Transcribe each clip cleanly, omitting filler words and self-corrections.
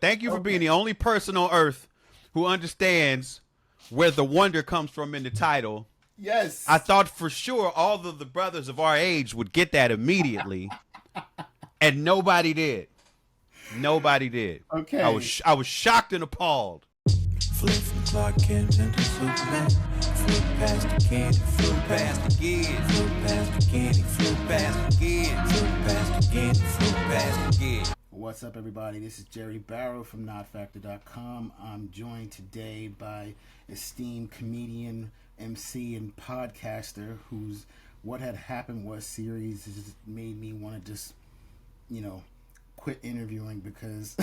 Thank you for being the only person on earth who understands where the wonder comes from in the title. Yes. I thought for sure all of the brothers of our age would get that immediately, and nobody did. Nobody did. Okay. I was shocked and appalled. Flip from Clark Kent into Superman. Flip past the candy, flip past again. Flip past the candy, flip past again. Flip past the candy, flip past again. What's up, everybody? This is Jerry Barrow from Nodfactor.com. I'm joined today by esteemed comedian, MC, and podcaster whose What Had Happened Was series has made me want to just, quit interviewing because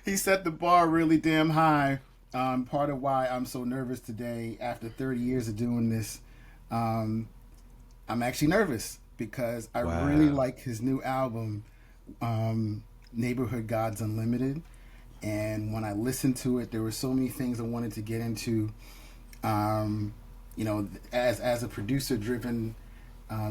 he set the bar really damn high. Part of why I'm so nervous today after 30 years of doing this. I'm actually nervous because I really like his new album, Neighborhood Gods Unlimited. And when I listened to it, there were so many things I wanted to get into. As a producer-driven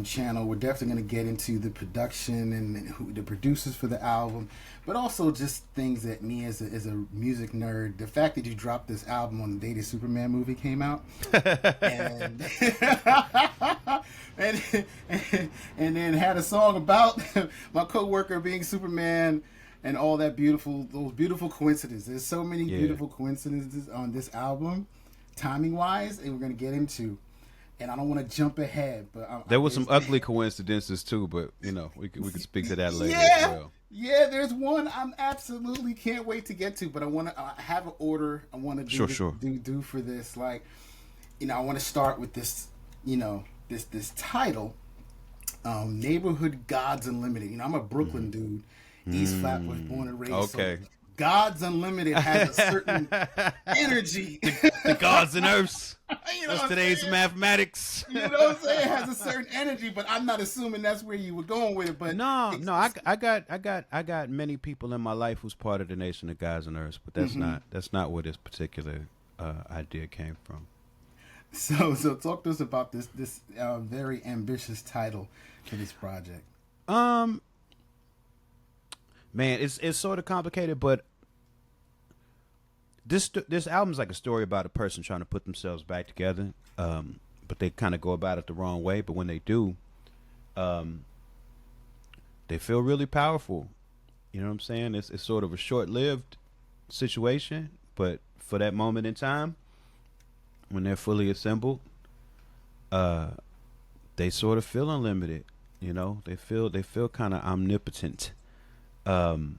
channel, we're definitely going to get into the production and who the producers for the album, but also just things that me as a music nerd, the fact that you dropped this album on the day the Superman movie came out, and and then had a song about my coworker being Superman and all that those beautiful coincidences. There's so many beautiful coincidences on this album, timing wise, and we're going to get into. And I don't want to jump ahead, but there was some ugly coincidences too. But we could speak to that later as well. Yeah, there's one I'm absolutely can't wait to get to. But I have an order I want to do for this. Like, I want to start with this. This title, Neighborhood Gods Unlimited. I'm a Brooklyn dude. East Flatbush, born and raised. Okay. So Gods Unlimited has a certain energy. The gods and earths. What's today's mathematics? You know what I'm saying? It has a certain energy, but I'm not assuming that's where you were going with it. But no, I got many people in my life who's part of the nation of gods and earths, but that's not where this particular idea came from. So talk to us about this very ambitious title for this project. Man, it's sort of complicated, but this album's like a story about a person trying to put themselves back together, but they kind of go about it the wrong way. But when they do, they feel really powerful. You know what I'm saying? It's sort of a short-lived situation, but for that moment in time, when they're fully assembled, they sort of feel unlimited. They feel kind of omnipotent. Hence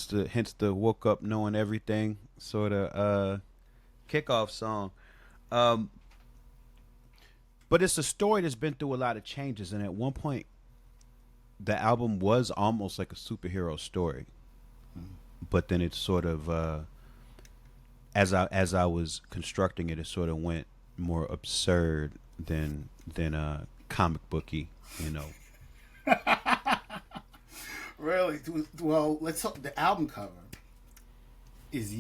the woke up knowing everything sort of kickoff song. But it's a story that's been through a lot of changes, and at one point the album was almost like a superhero story. But then it sort of as I was constructing it, it sort of went more absurd than comic booky, Really? Well, let's talk. The album cover is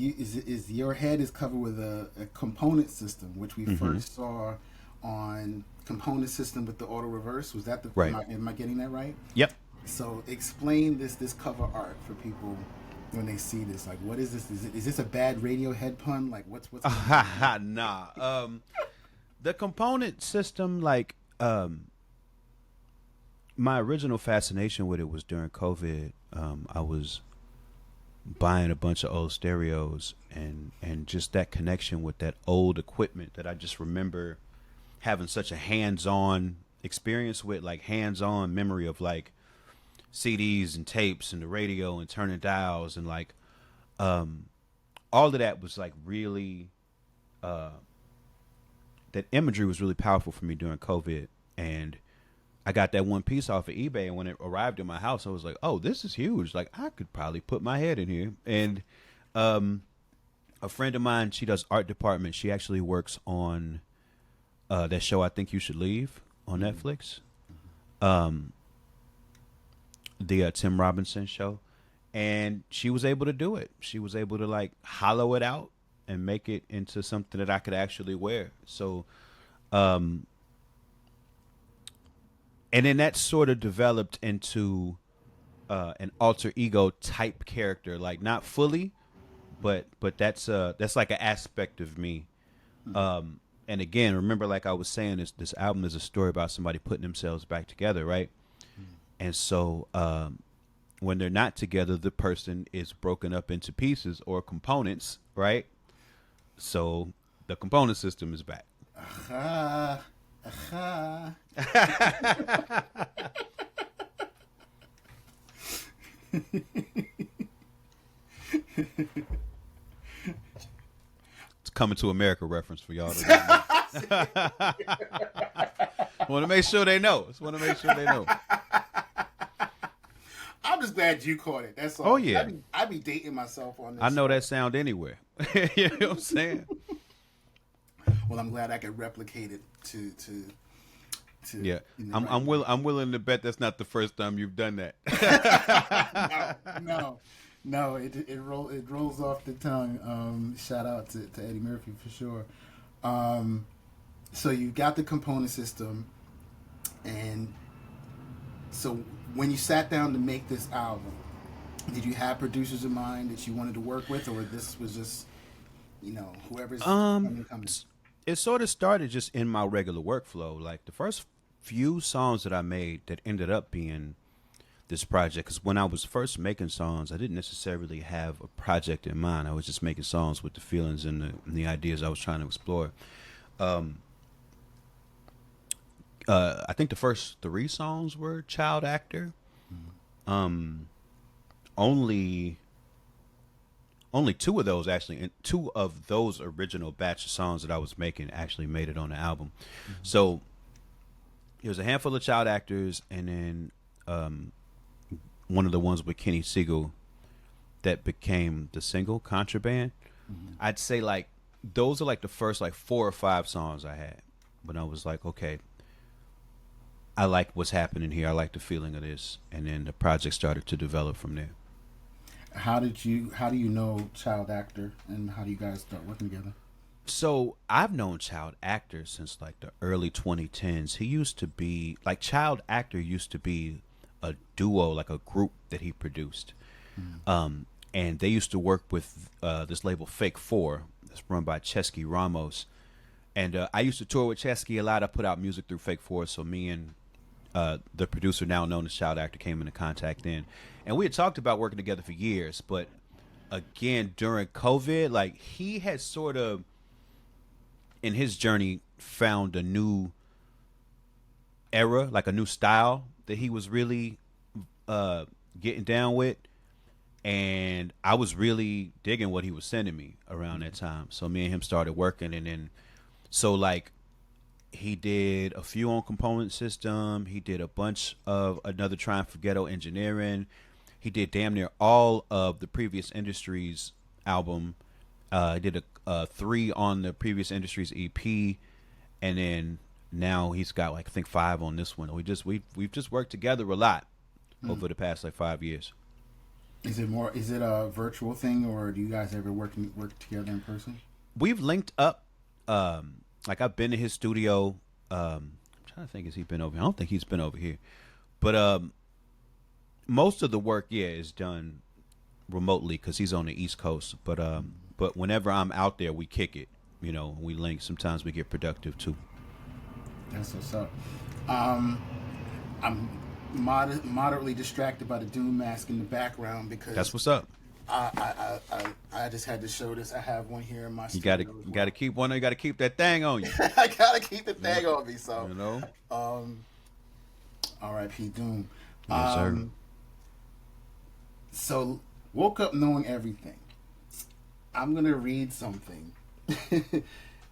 your head is covered with a component system, which we first saw on component system with the auto reverse. Was that the right? Am I getting that right? Yep. So explain this cover art for people when they see this. Like, what is this? Is this a bad Radiohead pun? Like, what's nah. The component system, like, my original fascination with it was during COVID. I was buying a bunch of old stereos and just that connection with that old equipment that I just remember having such a hands-on experience with, like hands-on memory of like CDs and tapes and the radio and turning dials and like all of that was like really that imagery was really powerful for me during COVID. And I got that one piece off of eBay, and when it arrived in my house, I was like, "Oh, this is huge! Like, I could probably put my head in here." And a friend of mine, she does art department. She actually works on that show, I Think You Should Leave, on Netflix. The Tim Robinson show, and she was able to do it. She was able to like hollow it out and make it into something that I could actually wear. So, And then that sort of developed into an alter ego type character, like not fully, but that's like an aspect of me. And again, remember, like I was saying, this album is a story about somebody putting themselves back together, right? And so when they're not together, the person is broken up into pieces or components, right? So the component system is back. It's Coming to America reference for y'all. Want to make sure they know. Just want to make sure they know. I'm just glad you caught it. That's all. Oh, yeah. I be dating myself on this. I know that sound anywhere. You know what I'm saying? Well, I'm glad I could replicate it to Yeah, I'm willing to bet that's not the first time you've done that. No, it rolls off the tongue. Shout out to Eddie Murphy for sure. So you got the component system, and so when you sat down to make this album, did you have producers in mind that you wanted to work with, or this was just, whoever's coming? It sort of started just in my regular workflow. Like the first few songs that I made that ended up being this project, because when I was first making songs, I didn't necessarily have a project in mind. I was just making songs with the feelings and the ideas I was trying to explore. I think the first 3 songs were Child Actor. Only 2 of those actually, and 2 of those original batch of songs that I was making actually made it on the album. So it was a handful of Child Actors, and then one of the ones with Kenny Siegel that became the single Contraband. I'd say like those are like the first like 4 or 5 songs I had when I was like, okay, I like what's happening here. I like the feeling of this. And then the project started to develop from there. How do you know Child Actor, and how do you guys start working together? So I've known Child Actor since like the early 2010s. He used to be like, Child Actor used to be a duo, like a group that he produced. And they used to work with this label Fake 4 that's run by Chesky Ramos. And I used to tour with Chesky a lot. I put out music through Fake 4, so me and the producer now known as Child Actor came into contact then. And we had talked about working together for years, but again, during COVID, like he had sort of, in his journey, found a new era, like a new style that he was really getting down with. And I was really digging what he was sending me around that time. So me and him started working, and then so like he did a few on Component System. He did a bunch of Another Triumph for Ghetto Engineering. He did damn near all of the Previous Industries album. He did a 3 on the Previous Industries EP, and then now he's got like I think 5 on this one. We've just worked together a lot over the past like 5 years. Is it a virtual thing, or do you guys ever work together in person? We've linked up. Like I've been to his studio. I'm trying to think, has he been over here? I don't think he's been over here. But most of the work, is done remotely because he's on the East Coast. But whenever I'm out there, we kick it. We link. Sometimes we get productive too. That's what's up. I'm moderately distracted by the Doom mask in the background because that's what's up. I just had to show this. I have one here in my studio. You gotta keep one. You gotta keep that thing on you. I gotta keep the thing on me. So R.I.P. Doom. Yes, sir. So woke up knowing everything. I'm gonna read something.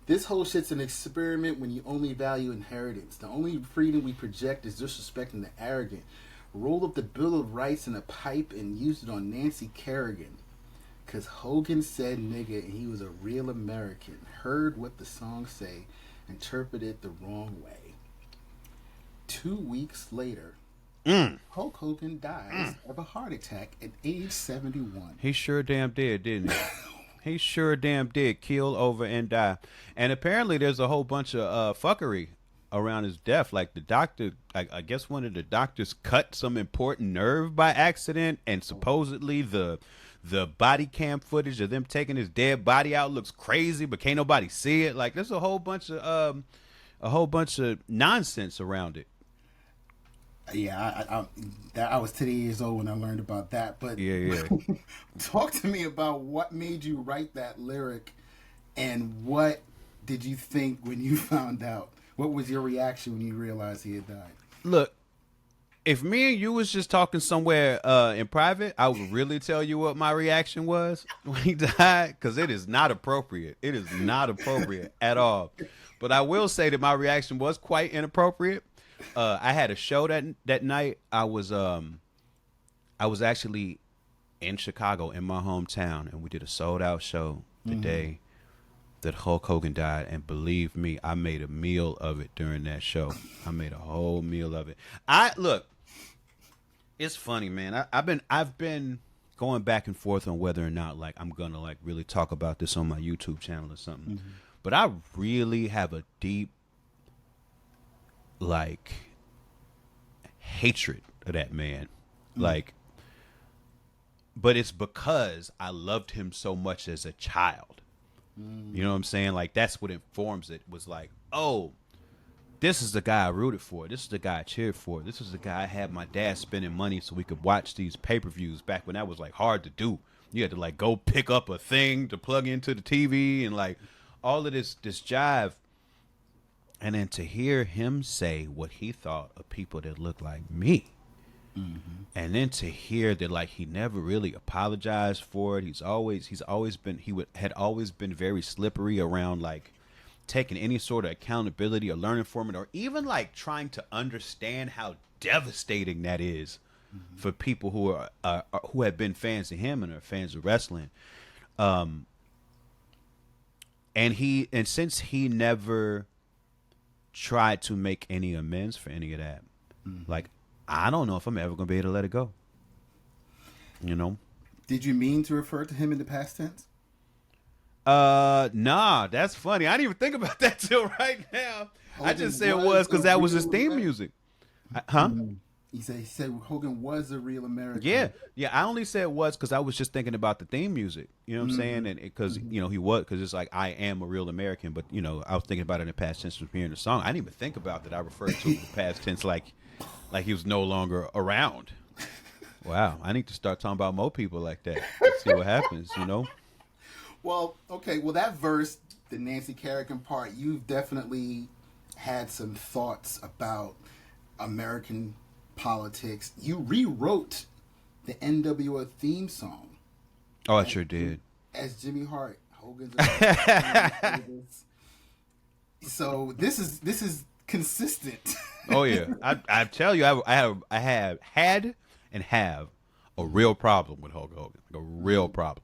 This whole shit's an experiment when you only value inheritance. The only freedom we project is disrespecting the arrogant. Roll up the Bill of Rights in a pipe and use it on Nancy Kerigan. Because Hogan said nigga and he was a real American. Heard what the song say, interpreted it the wrong way. 2 weeks later, Hulk Hogan dies of a heart attack at age 71. He sure damn did, didn't he? He sure damn did kill over and die. And apparently there's a whole bunch of fuckery around his death. Like the doctor, I guess one of the doctors cut some important nerve by accident, and supposedly the body cam footage of them taking his dead body out looks crazy, but can't nobody see it. Like there's a whole bunch of nonsense around it. Yeah, I was 10 years old when I learned about that. But Yeah. talk to me about what made you write that lyric, and what did you think when you found out? What was your reaction when you realized he had died? Look, if me and you was just talking somewhere in private, I would really tell you what my reaction was when he died, because it is not appropriate. It is not appropriate at all. But I will say that my reaction was quite inappropriate. I had a show that night. I was actually in Chicago, in my hometown, and we did a sold out show the day that Hulk Hogan died. And believe me, I made a meal of it during that show. I made a whole meal of it. Look, it's funny, man. I've been going back and forth on whether or not like I'm gonna like really talk about this on my YouTube channel or something. But I really have a deep like hatred of that man. Like, but it's because I loved him so much as a child. You know what I'm saying? Like that's what informs it. Was like, oh, this is the guy I rooted for. This is the guy I cheered for. This is the guy I had my dad spending money so we could watch these pay-per-views back when that was like hard to do. You had to like go pick up a thing to plug into the TV and like all of this jive. And then to hear him say what he thought of people that look like me. And then to hear that like he never really apologized for it. He had always been very slippery around like taking any sort of accountability or learning from it, or even like trying to understand how devastating that is for people who are who have been fans of him and are fans of wrestling. And since he never tried to make any amends for any of that, like I don't know if I'm ever gonna be able to let it go. You know? Did you mean to refer to him in the past tense? Nah, that's funny. I didn't even think about that till right now. Hogan I just said it was because that was his theme music. Huh? He said Hogan was a real American. Yeah. I only said was because I was just thinking about the theme music. You know what I'm saying? And because you know he was, because it's like I am a real American. But you know I was thinking about it in the past tense from hearing the song. I didn't even think about that. I referred to it in the past tense like he was no longer around. Wow, I need to start talking about more people like that. Let's see what happens. You know. Well, okay. Well, that verse, the Nancy Kerigan part, you've definitely had some thoughts about American politics. You rewrote the NWO theme song. Oh, I sure did. As Jimmy Hart, Hogan's. So this is consistent. Oh yeah, I tell you, I have had and have a real problem with Hulk Hogan, like a real problem.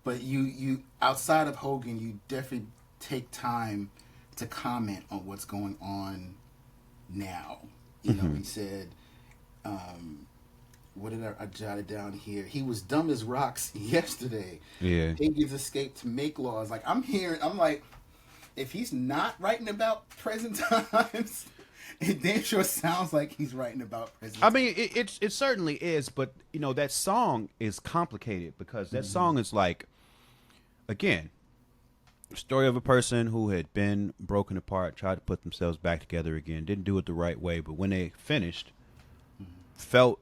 But you outside of Hogan, you definitely take time to comment on what's going on now. You know, he said, what did I jotted down here? He was dumb as rocks yesterday. Yeah. Higgins escaped to make laws. Like I'm like, if he's not writing about present times, it damn sure sounds like he's writing about present times. I mean, it certainly is, but you know that song is complicated because that song is like, again, a story of a person who had been broken apart, tried to put themselves back together again, didn't do it the right way, but when they finished, felt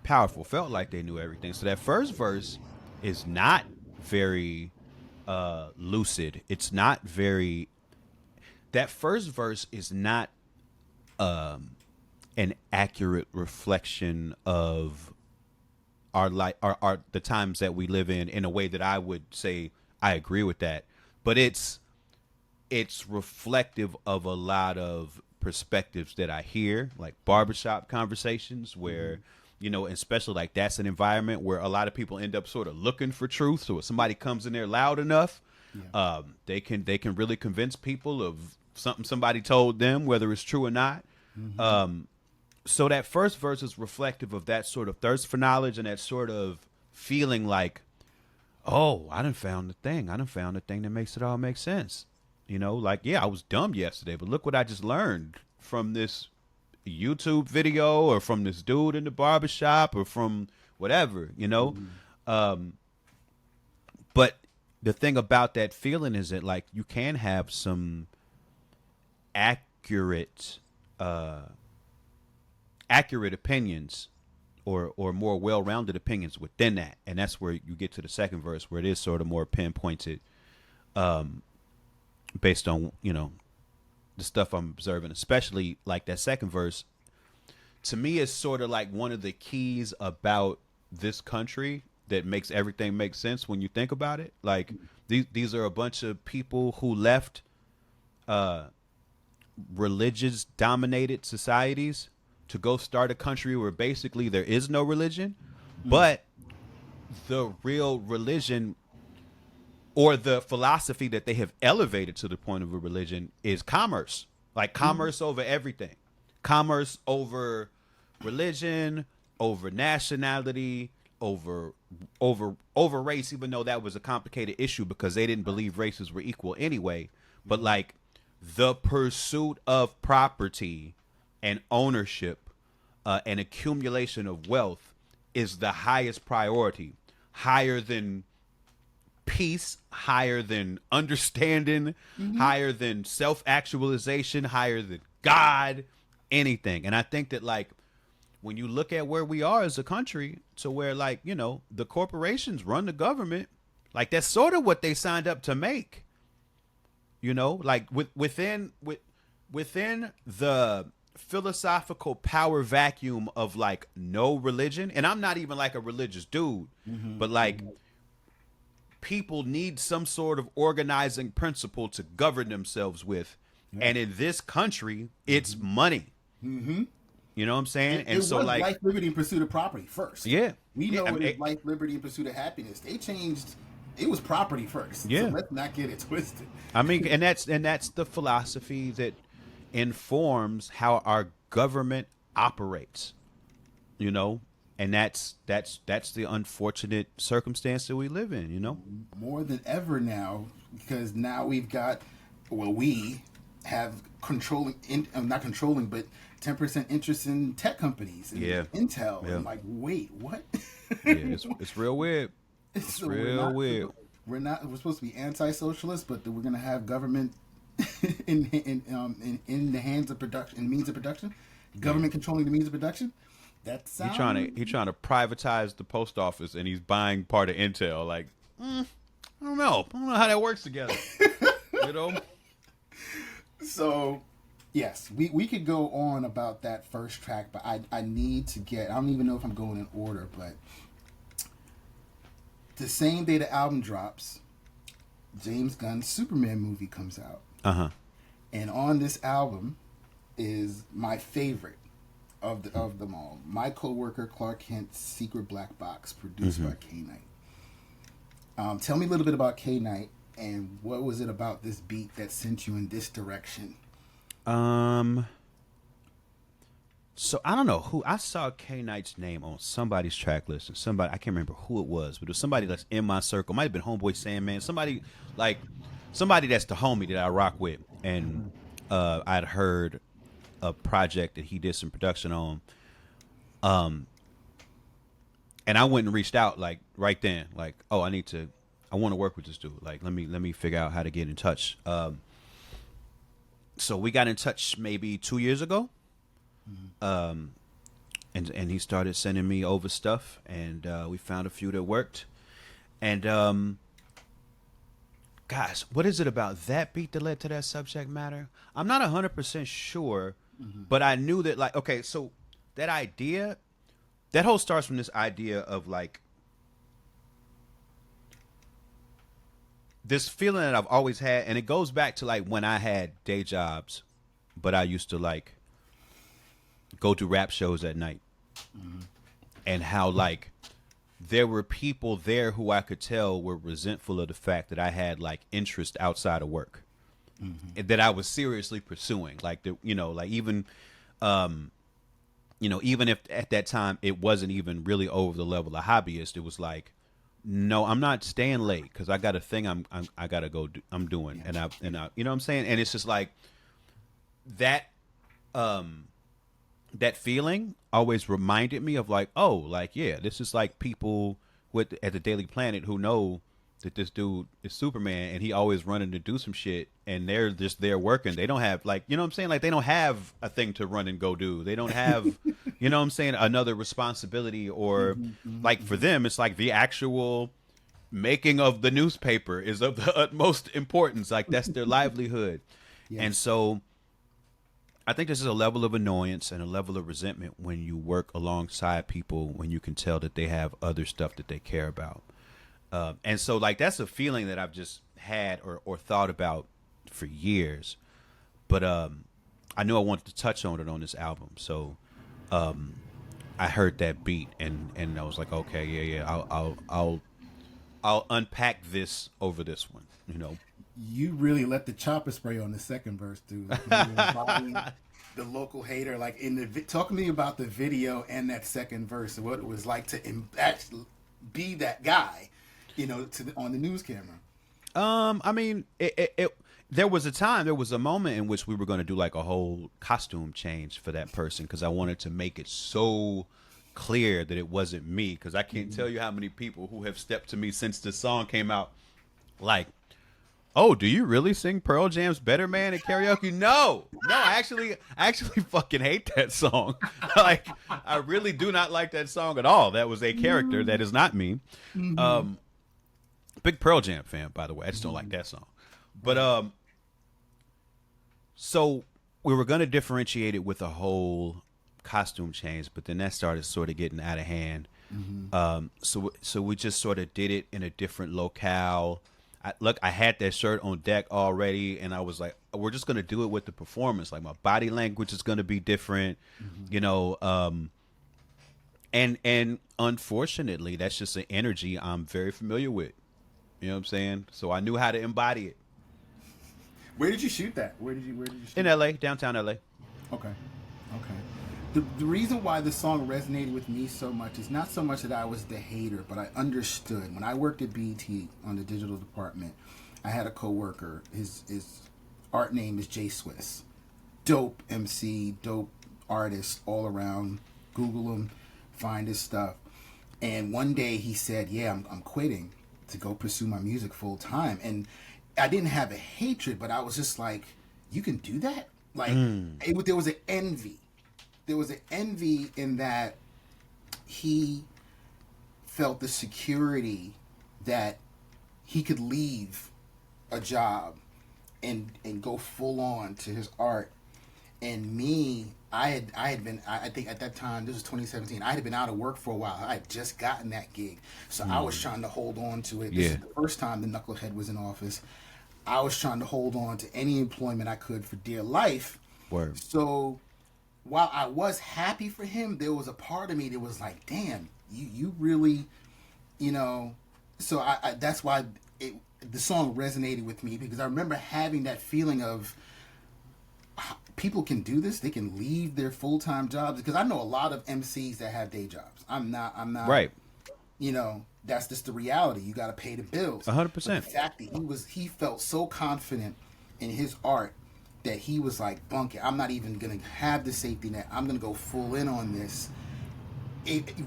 powerful, felt like they knew everything. So that first verse is not very lucid. It's not very. That first verse is not an accurate reflection of our the times that we live in a way that I would say I agree with that. But it's reflective of a lot of perspectives that I hear, like barbershop conversations where, you know, and especially like that's an environment where a lot of people end up sort of looking for truth. So if somebody comes in there loud enough, they can really convince people of something somebody told them, whether it's true or not. So that first verse is reflective of that sort of thirst for knowledge and that sort of feeling like, oh, I done found the thing. I done found the thing that makes it all make sense. You know, like, yeah, I was dumb yesterday, but look what I just learned from this YouTube video or from this dude in the barbershop or from whatever, you know? But the thing about that feeling is that, like, you can have some accurate opinions or more well-rounded opinions within that. And that's where you get to the second verse, where it is sort of more pinpointed based on, you know, the stuff I'm observing, especially like that second verse. To me, is sort of like one of the keys about this country that makes everything make sense when you think about it. Like, these are a bunch of people who left religious dominated societies to go start a country where basically there is no religion, but the real religion or the philosophy that they have elevated to the point of a religion is commerce. Like, commerce over everything. Commerce over religion, over nationality, over race, even though that was a complicated issue because they didn't believe races were equal anyway. But like, the pursuit of property and ownership and accumulation of wealth is the highest priority, higher than peace, higher than understanding, higher than self-actualization, higher than God, anything. And I think that, like, when you look at where we are as a country, to where, like, you know, the corporations run the government, like, that's sort of what they signed up to make. You know, like, within the philosophical power vacuum of, like, no religion, and I'm not even like a religious dude, but like, people need some sort of organizing principle to govern themselves with. And in this country, it's money. You know what I'm saying? It so, was like, life, liberty, and pursuit of property first. Yeah. We know I mean, it is life, liberty, and pursuit of happiness. They changed. It was property first. Yeah. So let's not get it twisted. I mean, and that's the philosophy that informs how our government operates. You know, and that's the unfortunate circumstance that we live in. You know, More than ever now, because now we have not controlling, but 10% interest in tech companies and Intel. Yeah. I'm like, wait, what? yeah, it's real weird. It's So real weird. We're supposed to be anti-socialist, but we're going to have government in the hands of production, in means of production. Government controlling the means of production. That's He's trying to privatize the post office, and he's buying part of Intel. Like, I don't know how that works together. You know. So, yes, we could go on about that first track, but I need to get. I don't even know if I'm going in order, but the same day the album drops, James Gunn's Superman movie comes out. And on this album is my favorite of them all. My Coworker Clark Kent's Secret Black Box, produced by K Knight. Tell me a little bit about K Knight and what was it about this beat that sent you in this direction? So I don't know who I saw K Knight's name on somebody's track list, and somebody, I can't remember who it was, but it was somebody that's in my circle. Might have been Homeboy Sandman, somebody that's the homie that I rock with, and I'd heard a project that he did some production on, and I went and reached out like right then, like, oh, I want to work with this dude. Like, let me figure out how to get in touch. So we got in touch maybe 2 years ago. And he started sending me over stuff, and we found a few that worked. And guys, what is it about that beat that led to that subject matter? I'm not 100% sure, but I knew that, like, okay, so that idea, that whole starts from this idea of like this feeling that I've always had, and it goes back to like when I had day jobs, but I used to like go to rap shows at night, and how like there were people there who I could tell were resentful of the fact that I had like interest outside of work, and that I was seriously pursuing, like the, you know, like even even if at that time it wasn't even really over the level of hobbyist, it was like, no, I'm not staying late because I got a thing I gotta go do, I'm doing, Yeah. and I, you know what I'm saying, and it's just like that um that feeling always reminded me of like, oh, like yeah, this is like people with at the Daily Planet who know that this dude is Superman and he always running to do some shit and they're just there working. They don't have like, you know what I'm saying? Like they don't have a thing to run and go do. They don't have, you know what I'm saying, another responsibility or like for them it's like the actual making of the newspaper is of the utmost importance. Like that's their livelihood. Yes. And so I think this is a level of annoyance and a level of resentment when you work alongside people when you can tell that they have other stuff that they care about. And so, like, that's a feeling that I've just had or thought about for years. But I knew I wanted to touch on it on this album. So I heard that beat and I was like, okay, yeah, I'll unpack this over this one, you know. You really let the chopper spray on the second verse, dude. Like, you were embodying the local hater, like in the talk to me about the video and that second verse, and what it was like to actually be that guy, you know, on the news camera. I mean, there was a moment in which we were going to do like a whole costume change for that person because I wanted to make it so clear that it wasn't me because I can't tell you how many people who have stepped to me since the song came out like, oh, do you really sing Pearl Jam's Better Man at karaoke? No, I actually fucking hate that song. Like, I really do not like that song at all. That was a character that is not me. Big Pearl Jam fan, by the way. I just don't like that song. But so we were gonna differentiate it with a whole costume change, but then that started sort of getting out of hand. So we just sort of did it in a different locale. I had that shirt on deck already, and I was like, we're just gonna do it with the performance. Like my body language is gonna be different, you know. And unfortunately, that's just an energy I'm very familiar with. You know what I'm saying? So I knew how to embody it. Where did you shoot that? Where did you shoot In LA, downtown LA. Okay. The reason why the song resonated with me so much is not so much that I was the hater, but I understood. When I worked at BET on the digital department, I had a coworker. His art name is J Swiss. Dope MC, dope artist all around. Google him, find his stuff. And one day he said, yeah, I'm quitting to go pursue my music full time. And I didn't have a hatred, but I was just like, you can do that? Like, there was an envy. There was an envy in that he felt the security that he could leave a job and go full on to his art. And me, I had been, I think at that time, this was 2017, I had been out of work for a while. I had just gotten that gig. So I was trying to hold on to it. This is the first time the knucklehead was in office. I was trying to hold on to any employment I could for dear life. Word. So while I was happy for him, there was a part of me that was like, damn, you really, you know. So I that's why the song resonated with me, because I remember having that feeling of people can do this. They can leave their full-time jobs, because I know a lot of MCs that have day jobs. I'm not Right. You know, that's just the reality. You got to pay the bills. 100%. The fact that he felt so confident in his art that he was like, "Bunk it. I'm not even gonna have the safety net. I'm gonna go full in on this."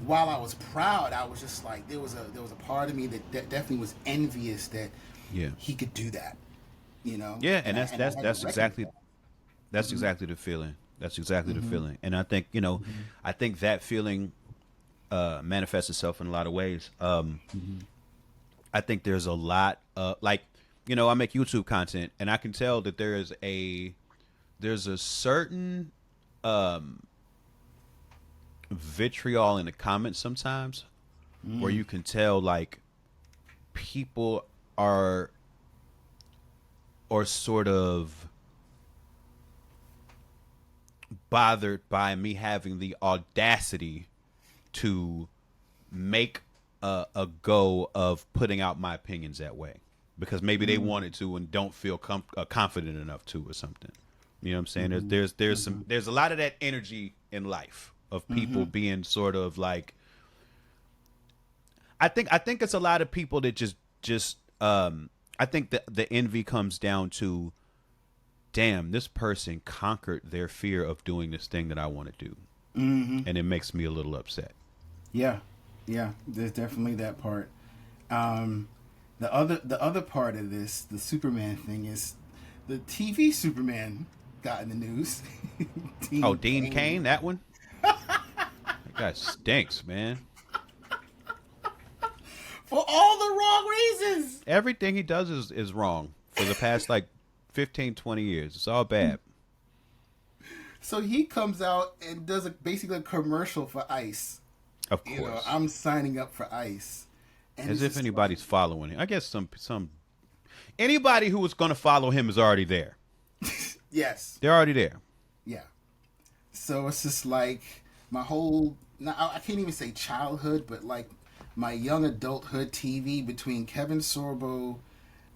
While I was proud, I was just like, there was a part of me that definitely was envious that he could do that. You know? Yeah, and that's exactly the feeling. That's exactly the feeling. And I think, you know, I think that feeling manifests itself in a lot of ways. I think there's a lot like, you know, I make YouTube content, and I can tell that there's a certain vitriol in the comments sometimes where you can tell like people are sort of bothered by me having the audacity to make a go of putting out my opinions that way, because maybe they wanted to and don't feel confident enough to, or something. You know what I'm saying? There's a lot of that energy in life of people being sort of like, I think it's a lot of people that just I think that the envy comes down to, damn, this person conquered their fear of doing this thing that I want to do. And it makes me a little upset. Yeah, yeah. There's definitely that part. The other part of this, the Superman thing, is the TV Superman got in the news. Dean Cain, that one. That guy stinks, man. For all the wrong reasons. Everything he does is wrong for the past like 15, 20 years. It's all bad. So he comes out and does basically a commercial for Ice. Of course. I'm signing up for Ice. And As if anybody's following him. I guess some anybody who was going to follow him is already there. Yes. They're already there. Yeah. So it's just like my whole, I can't even say childhood, but like my young adulthood TV between Kevin Sorbo,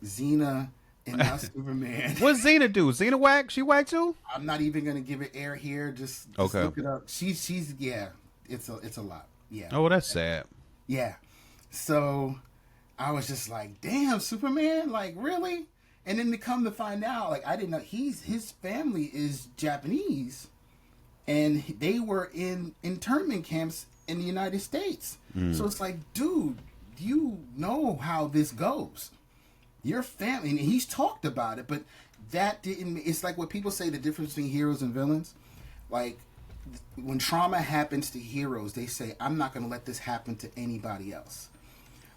Xena, and now Superman. What's Xena do? Xena whack? She whack too? I'm not even gonna give it air here. Just okay. Look it up. She's yeah. It's a lot. Yeah. Oh, well, that's sad. Yeah. So I was just like, damn, Superman, like really? And then to come to find out, like I didn't know his family is Japanese, and they were in internment camps in the United States. So it's like, dude, you know how this goes. Your family, and he's talked about it, but that didn't. It's like what people say, the difference between heroes and villains. Like when trauma happens to heroes, they say, I'm not going to let this happen to anybody else.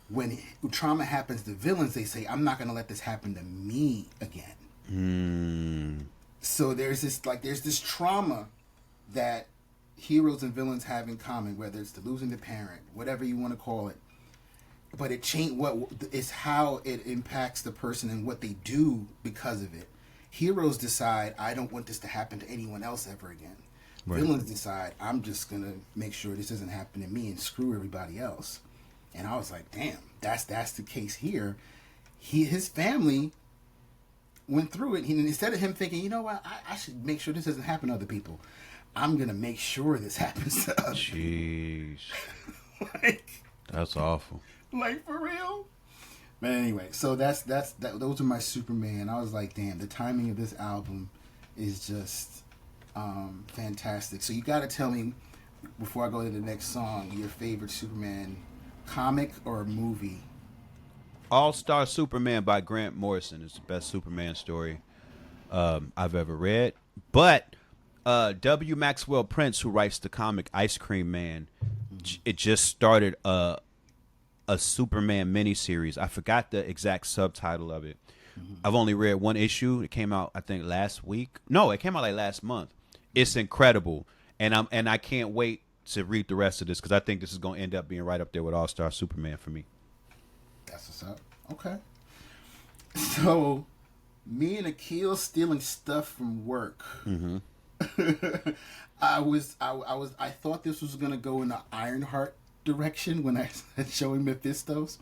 When trauma happens to villains, they say, I'm not going to let this happen to me again. So there's this trauma that heroes and villains have in common, whether it's the losing the parent, whatever you want to call it. But it change what is how it impacts the person and what they do because of it. Heroes decide, I don't want this to happen to anyone else ever again. Right. Villains decide, I'm just going to make sure this doesn't happen to me and screw everybody else. And I was like, damn, that's the case here. His family went through it. Instead of him thinking, you know what, I should make sure this doesn't happen to other people. I'm going to make sure this happens to other people. That's awful. Like, for real? But anyway, so those are my Superman. I was like, damn, the timing of this album is just fantastic. So you got to tell me, before I go to the next song, your favorite Superman comic or movie? All-Star Superman by Grant Morrison is the best Superman story I've ever read. But W. Maxwell Prince, who writes the comic Ice Cream Man, it just started a Superman miniseries. I forgot the exact subtitle of it. I've only read one issue. It came out, I think, last week. No, it came out like last month. It's incredible, and I can't wait to read the rest of this because I think this is going to end up being right up there with All-Star Superman for me. That's what's up. Okay. So, me and Akil stealing stuff from work. I thought this was gonna go in the Ironheart direction when I said showing Mephistos.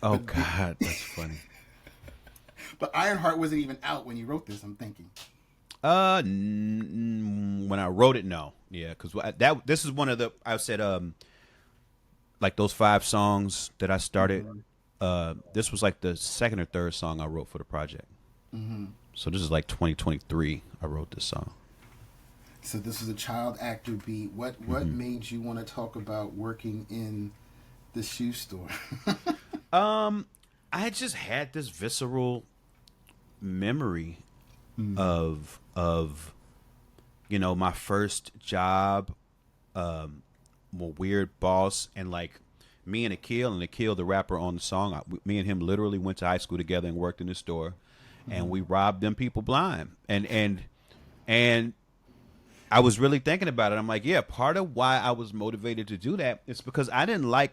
Oh God, that's funny. But Ironheart wasn't even out when you wrote this, I'm thinking. When I wrote it, no. Yeah, because this is one of the, I said, like those 5 songs that I started. This was like the second or third song I wrote for the project. So this is like 2023 I wrote this song. So this was a child actor beat. What made you want to talk about working in the shoe store? I just had this visceral memory of my first job, my weird boss, and like me and Akil the rapper on the song. Me and him literally went to high school together and worked in the store, and we robbed them people blind. And I was really thinking about it. I'm like, yeah, part of why I was motivated to do that is because I didn't like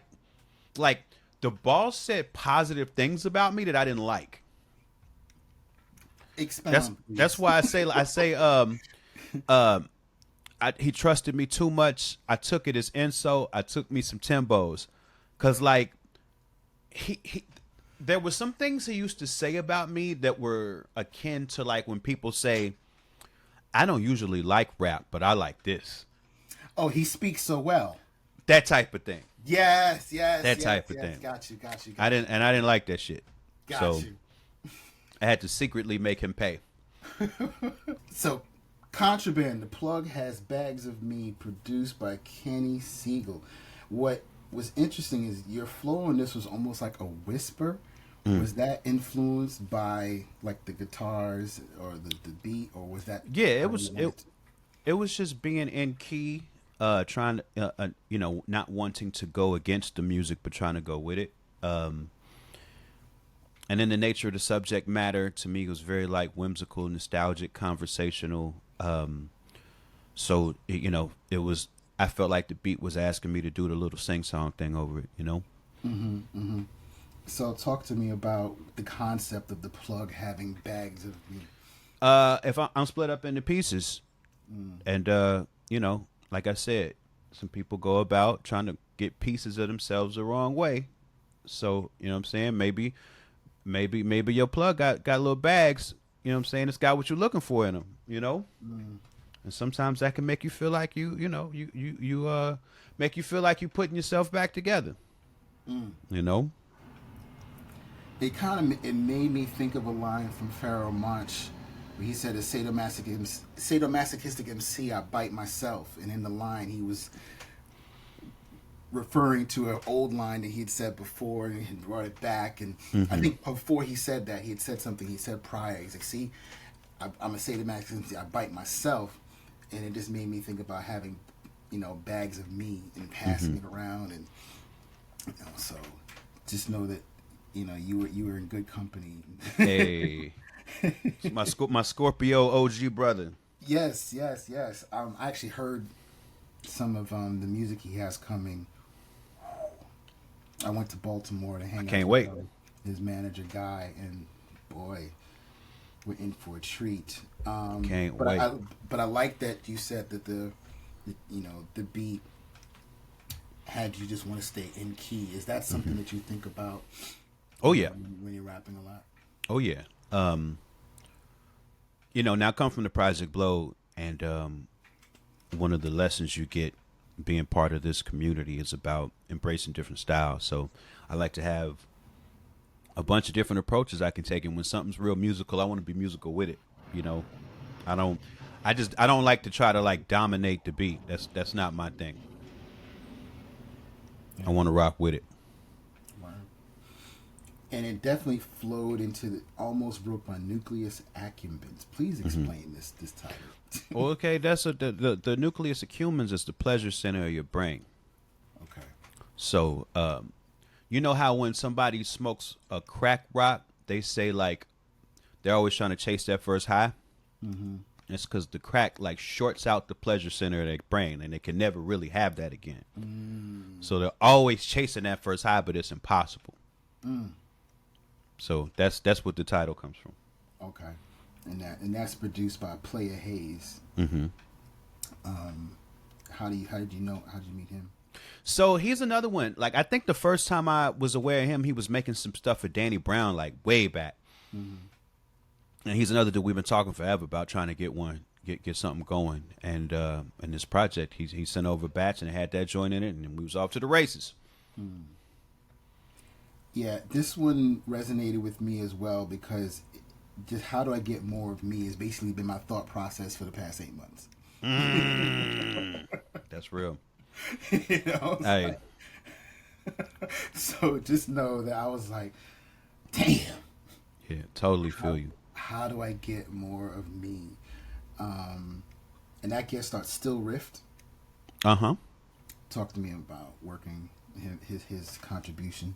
the boss said positive things about me that I didn't like. Expound. That's why I say he trusted me too much. I took it as insult. I took me some Timbos, cause like he there were some things he used to say about me that were akin to like when people say, I don't usually like rap, but I like this. Oh, he speaks so well. That type of thing. That type of thing. Got you. I didn't like that shit. Got So you. I had to secretly make him pay. So, Contraband, the plug has Bags of Me, produced by Kenny Siegel. What was interesting is your flow on this was almost like a whisper. Was that influenced by like the guitars or the beat, or was that? Yeah, it was just being in key, trying to not wanting to go against the music, but trying to go with it. And then the nature of the subject matter to me was very like whimsical, nostalgic, conversational. So it was. I felt like the beat was asking me to do the little sing song thing over it. So talk to me about the concept of the plug having Bags of Me. If I'm split up into pieces, and like I said, some people go about trying to get pieces of themselves the wrong way. So you know what I'm saying? Maybe your plug got little bags. You know what I'm saying? It's got what you're looking for in them. And sometimes that can make you feel like you make you feel like you putting yourself back together. It made me think of a line from Pharoah Monch where he said, "A sadomasochistic MC, I bite myself." And in the line, he was referring to an old line that he had said before, and he had brought it back. And I think before he said that, he had said something he said prior. He's like, "See, I'm a sadomasochistic MC, I bite myself." And it just made me think about having, bags of me and passing it around. And, so just know that, you were in good company. Hey, my Scorpio OG brother. Yes. I actually heard some of the music he has coming. I went to Baltimore to hang out. Can't wait. His manager Guy, and boy, we're in for a treat. Can't wait. But I like that you said that the beat had you just want to stay in key. Is that something that you think about? Oh yeah. When you're rapping a lot. Oh yeah. Now come from the Project Blow, and one of the lessons you get being part of this community is about embracing different styles. So I like to have a bunch of different approaches I can take, and when something's real musical, I want to be musical with it. I don't like to try to like dominate the beat. That's not my thing. I want to rock with it. And it definitely flowed into almost broke my nucleus accumbens. Please explain this title. Well, okay, that's the nucleus accumbens is the pleasure center of your brain. Okay. So, you know how when somebody smokes a crack rock, they say like they're always trying to chase that first high. It's because the crack like shorts out the pleasure center of their brain, and they can never really have that again. So they're always chasing that first high, but it's impossible. So that's what the title comes from. Okay, and that's produced by Player Hayes. How did you meet him? So he's another one. Like I think the first time I was aware of him, he was making some stuff for Danny Brown like way back. And he's another dude we've been talking forever about trying to get something going. And in this project, he sent over a batch and it had that joint in it, and we was off to the races. Yeah, this one resonated with me as well because just how do I get more of me has basically been my thought process for the past 8 months. That's real. Hey. So just know that I was like, damn. Yeah, totally feel you. How do I get more of me? And that guest starts Still Rift. Talk to me about working his contribution.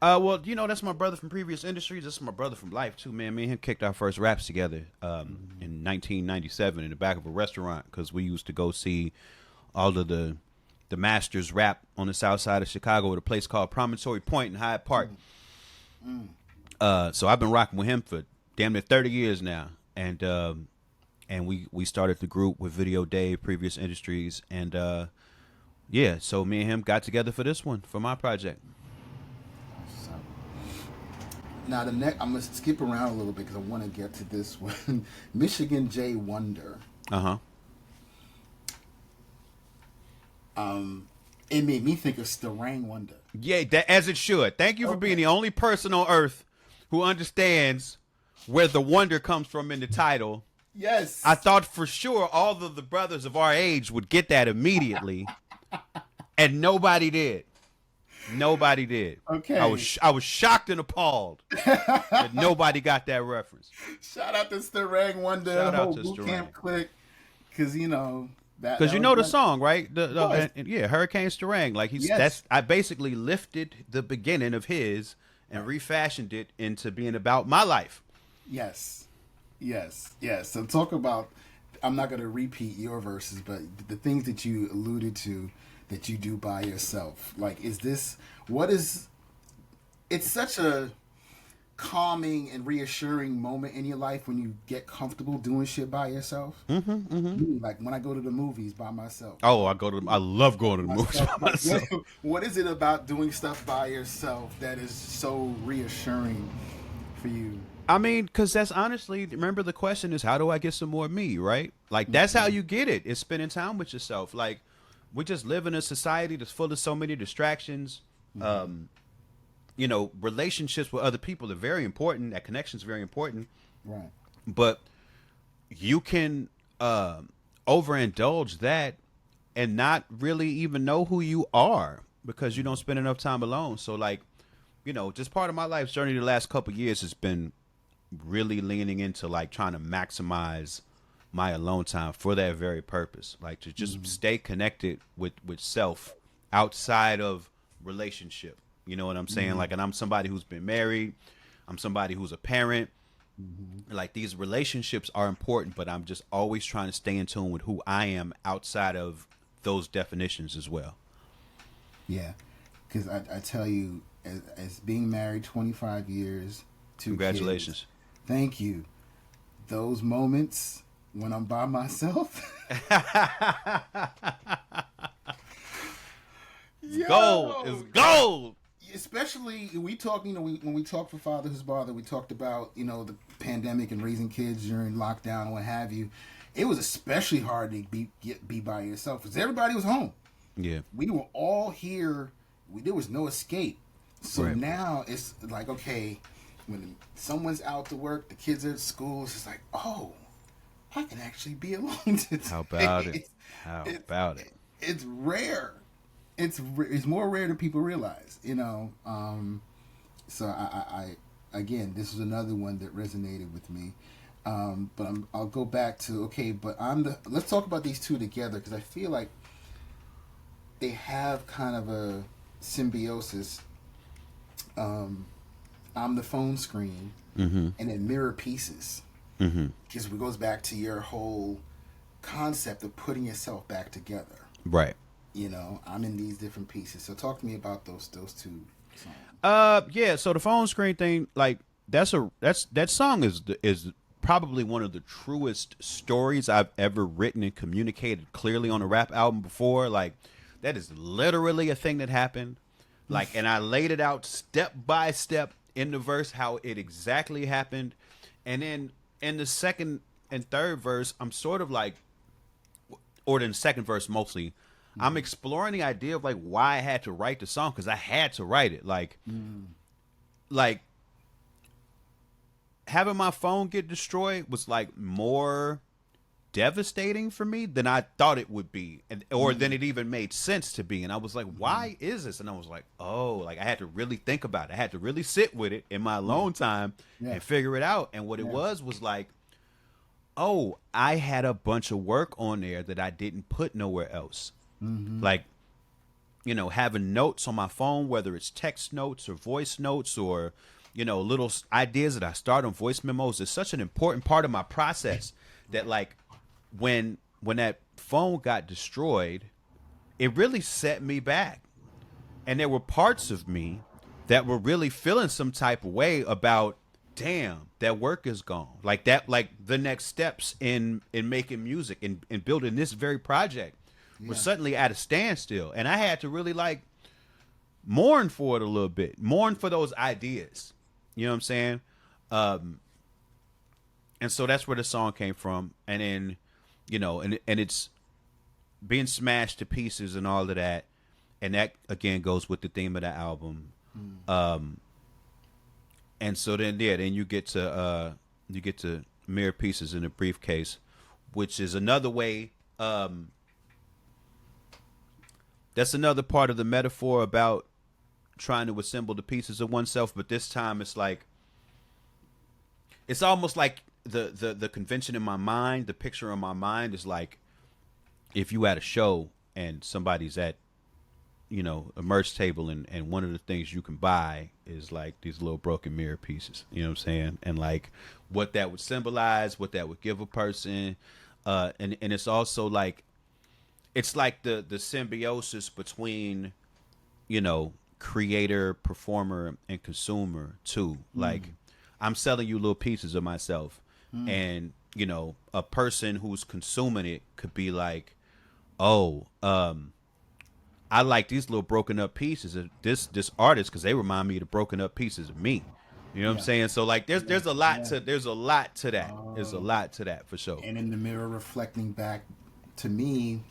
Well, that's my brother from previous industries. This is my brother from life too, man. Me and him kicked our first raps together in 1997 in the back of a restaurant because we used to go see all of the masters rap on the south side of Chicago at a place called Promontory Point in Hyde Park. So I've been rocking with him for damn near 30 years now, and we started the group with Video Dave, previous industries, and so me and him got together for this one for my project. Now I'm gonna skip around a little bit because I want to get to this one. Michigan J Wonder. It made me think of Starang Wonder. Yeah, that, as it should. Thank you for being the only person on earth who understands where the wonder comes from in the title. Yes. I thought for sure all of the brothers of our age would get that immediately, and nobody did. Nobody did. Okay. I was shocked and appalled that nobody got that reference. Shout out to Starang Wonder, Shout out whole to boot Starang. camp clique, because you know that. Because you know the song, right? course. Yeah, Hurricane Starang. Like I basically lifted the beginning of his and refashioned it into being about my life. Yes. So talk about. I'm not going to repeat your verses, but the things that you alluded to that you do by yourself. Like, it's such a calming and reassuring moment in your life when you get comfortable doing shit by yourself. Like when I go to the movies by myself. Oh, I love going to the movies by myself. What is it about doing stuff by yourself that is so reassuring for you? I mean, because that's honestly, remember the question is, how do I get some more me, right? Like, that's how you get it. It's spending time with yourself. Like, we just live in a society that's full of so many distractions. You know, relationships with other people are very important. That connection is very important. Right. But you can overindulge that and not really even know who you are because you don't spend enough time alone. So, like, you know, just part of my life's journey the last couple of years has been really leaning into, like, trying to maximize my alone time for that very purpose. Like, to just stay connected with self outside of relationship. You know what I'm saying? Like, and I'm somebody who's been married. I'm somebody who's a parent. Like, these relationships are important, but I'm just always trying to stay in tune with who I am outside of those definitions as well. Yeah. Because I tell you, as being married 25 years, Congratulations. Kids, thank you. Those moments when I'm by myself. Gold. It's gold. Especially we talk, you know, when we talk for Father Who's Bother, we talked about, you know, the pandemic and raising kids during lockdown and what have you. It was especially hard to be by yourself because everybody was home. Yeah, we were all here. There was no escape. So right. Now it's like, okay, when someone's out to work, the kids are at school. It's just like, oh, I can actually be alone today. How about it? About it? It's rare. It's more rare than people realize, you know. So I again, this was another one that resonated with me. But I'll go back to but let's talk about these two together because I feel like they have kind of a symbiosis. I'm the phone screen, and then mirror pieces. Because it goes back to your whole concept of putting yourself back together. Right. You know, I'm in these different pieces. So talk to me about those two songs. Yeah. So the phone screen thing, like that song is probably one of the truest stories I've ever written and communicated clearly on a rap album before. Like, that is literally a thing that happened. Like, and I laid it out step by step in the verse how it exactly happened, and then in the second and third verse, I'm sort of like, or in the second verse mostly. I'm exploring the idea of like why I had to write the song because I had to write it. Like having my phone get destroyed was like more devastating for me than I thought it would be, or than it even made sense to be. And I was like, why is this? And I was like, oh, like I had to really think about it. I had to really sit with it in my alone time and figure it out. And what it was like, oh, I had a bunch of work on there that I didn't put nowhere else. Like, you know, having notes on my phone, whether it's text notes or voice notes or, you know, little ideas that I start on voice memos is such an important part of my process that, like, when that phone got destroyed, it really set me back. And there were parts of me that were really feeling some type of way about, damn, that work is gone. Like that, like the next steps in making music and building this very project was suddenly at a standstill. And I had to really like mourn for it a little bit, mourn for those ideas. You know what I'm saying? And so that's where the song came from. And then, you know, and it's being smashed to pieces and all of that. and that again goes with the theme of the album. And so then you get to mirror pieces in a briefcase, which is another way. That's another part of the metaphor about trying to assemble the pieces of oneself, but this time it's like, it's almost like the convention in my mind, the picture in my mind is like, if you at a show and somebody's at, a merch table, and one of the things you can buy is like these little broken mirror pieces, you know what I'm saying? And like what that would symbolize, what that would give a person. And it's also like, it's like the symbiosis between, creator, performer, and consumer too. Like, I'm selling you little pieces of myself, and a person who's consuming it could be like, oh, I like these little broken up pieces of this artist because they remind me of the broken up pieces of me. You know what I'm saying? So like, there's a lot to that. There's a lot to that for sure. And in the mirror, reflecting back to me,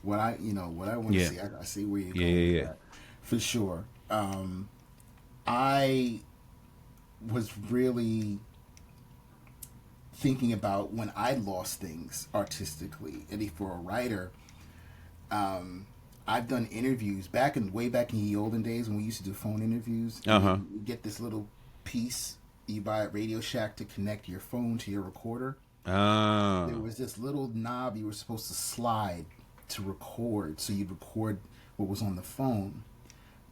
what I want to see. I see where you're going with that, for sure. I was really thinking about when I lost things artistically, and for a writer, I've done interviews way back in the olden days when we used to do phone interviews. You get this little piece you buy at Radio Shack to connect your phone to your recorder. There was this little knob you were supposed to slide to record, so you'd record what was on the phone.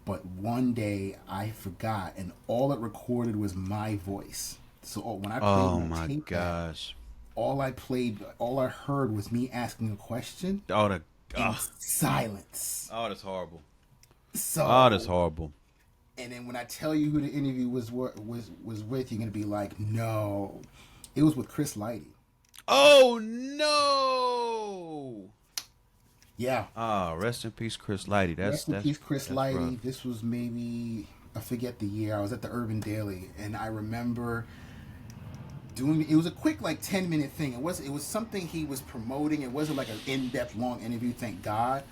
But one day I forgot, and all it recorded was my voice. So when I played my tape back, all I heard was me asking a question. In silence. Oh, that's horrible. That's horrible. And then when I tell you who the interview was with, you're gonna be like, no, it was with Chris Lighty. Oh no! Yeah. Rest in peace, Chris Lighty. Rest in peace, Chris Lighty. Rough. This was maybe, I forget the year. I was at the Urban Daily, and I remember it was a quick 10-minute thing. It was something he was promoting. It wasn't like an in-depth long interview, thank God.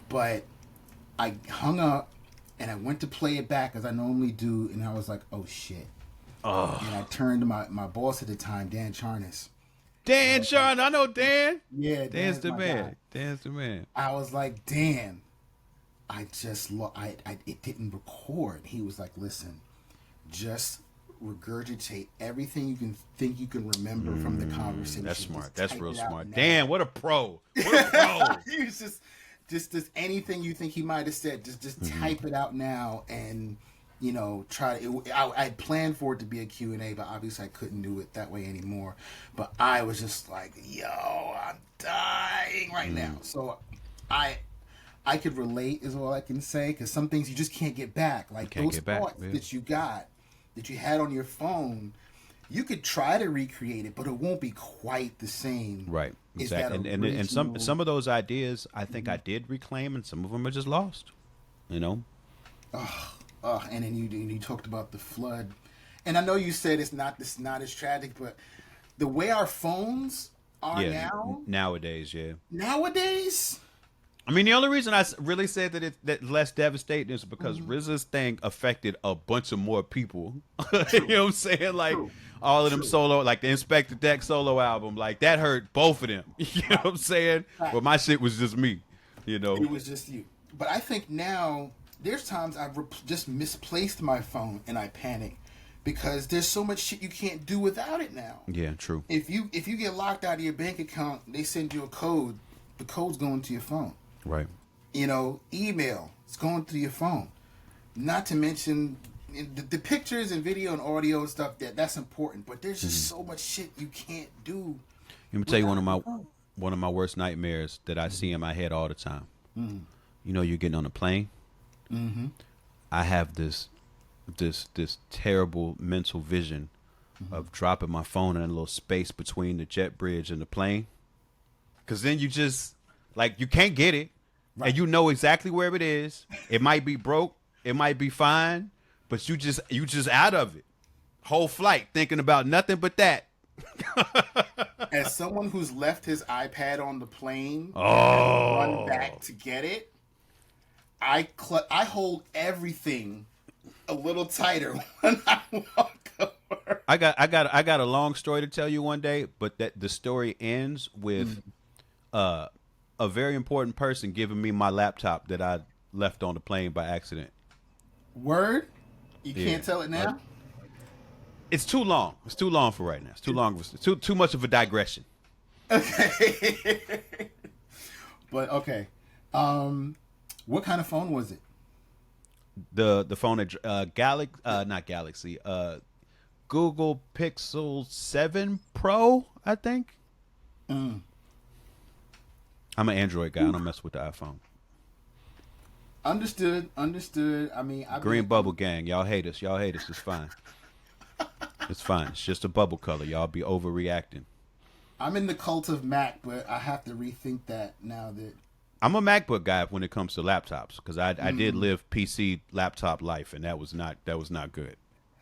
But I hung up and I went to play it back as I normally do, and I was like, oh shit. And I turned to my boss at the time, Dan Charnas. Dan Charnas, I know Dan. Yeah, Dan's the man. Dan's the man. I was like, Dan, I just it didn't record. He was like, listen, just regurgitate everything you can think you can remember from the conversation. That's smart. That's real smart. Dan, what a pro. What a pro. He was just anything you think he might have said, just type it out now, and try to. I planned for it to be a Q&A, but obviously I couldn't do it that way anymore. But I was just like, yo, I'm dying right now. So I could relate is all I can say, because some things you just can't get back. Like those thoughts that you had on your phone, you could try to recreate it, but it won't be quite the same. Right. Exactly. And some of those ideas I think I did reclaim, and some of them are just lost. And then you talked about the flood, and I know you said it's not as tragic, but the way our phones are nowadays. I mean, the only reason I really said that less devastating is because RZA's thing affected a bunch of more people. You know what I'm saying? Like all of them solo, like the Inspector Deck solo album, like that hurt both of them. You know what I'm saying? But my shit was just me. It was just you. But I think now there's times I've just misplaced my phone and I panic because there's so much shit you can't do without it now. Yeah, true. If you get locked out of your bank account, they send you a code. The code's going to your phone. Right. Email, it's going through your phone. Not to mention the pictures and video and audio and stuff that's important, but there's just so much shit you can't do. Let me tell you one of my worst nightmares that I see in my head all the time. You're getting on a plane. I have this terrible mental vision of dropping my phone in a little space between the jet bridge and the plane, because then you just you can't get it. Right. And you know exactly where it is. It might be broke. It might be fine. But you just out of it. Whole flight thinking about nothing but that. As someone who's left his iPad on the plane and run back to get it, I hold everything a little tighter when I walk over. I got a long story to tell you one day, but that the story ends with a very important person giving me my laptop that I left on the plane by accident. Word? You Yeah. can't tell it now? It's too long. It's too long for right now. It's too long. It's too much of a digression. Okay. But okay. What kind of phone was it? The phone at not Galaxy, Google Pixel 7 Pro, I think. I'm an Android guy. I don't mess with the iPhone. Understood. I mean, Green bubble gang. Y'all hate us. It's fine. It's fine. It's just a bubble color. Y'all be overreacting. I'm in the cult of Mac, but I have to rethink that now that I'm a MacBook guy when it comes to laptops because I did live PC laptop life, and that was not good.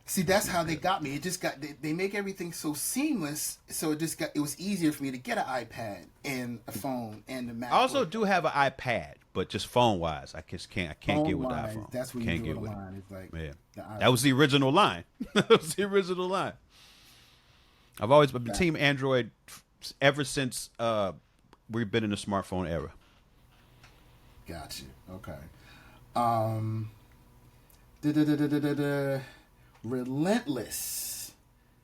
See, that's how they got me. It just got they make everything so seamless, so it was easier for me to get an iPad and a phone and a Mac. I also do have an iPad, but just phone wise, I can't get with the Phone-wise, iPhone. that's where Can't you get draw the with it. line. It's like Yeah. That was the original line. That was the original line. I've always been team Android ever since we've been in the smartphone era. Gotcha. Okay. Relentless.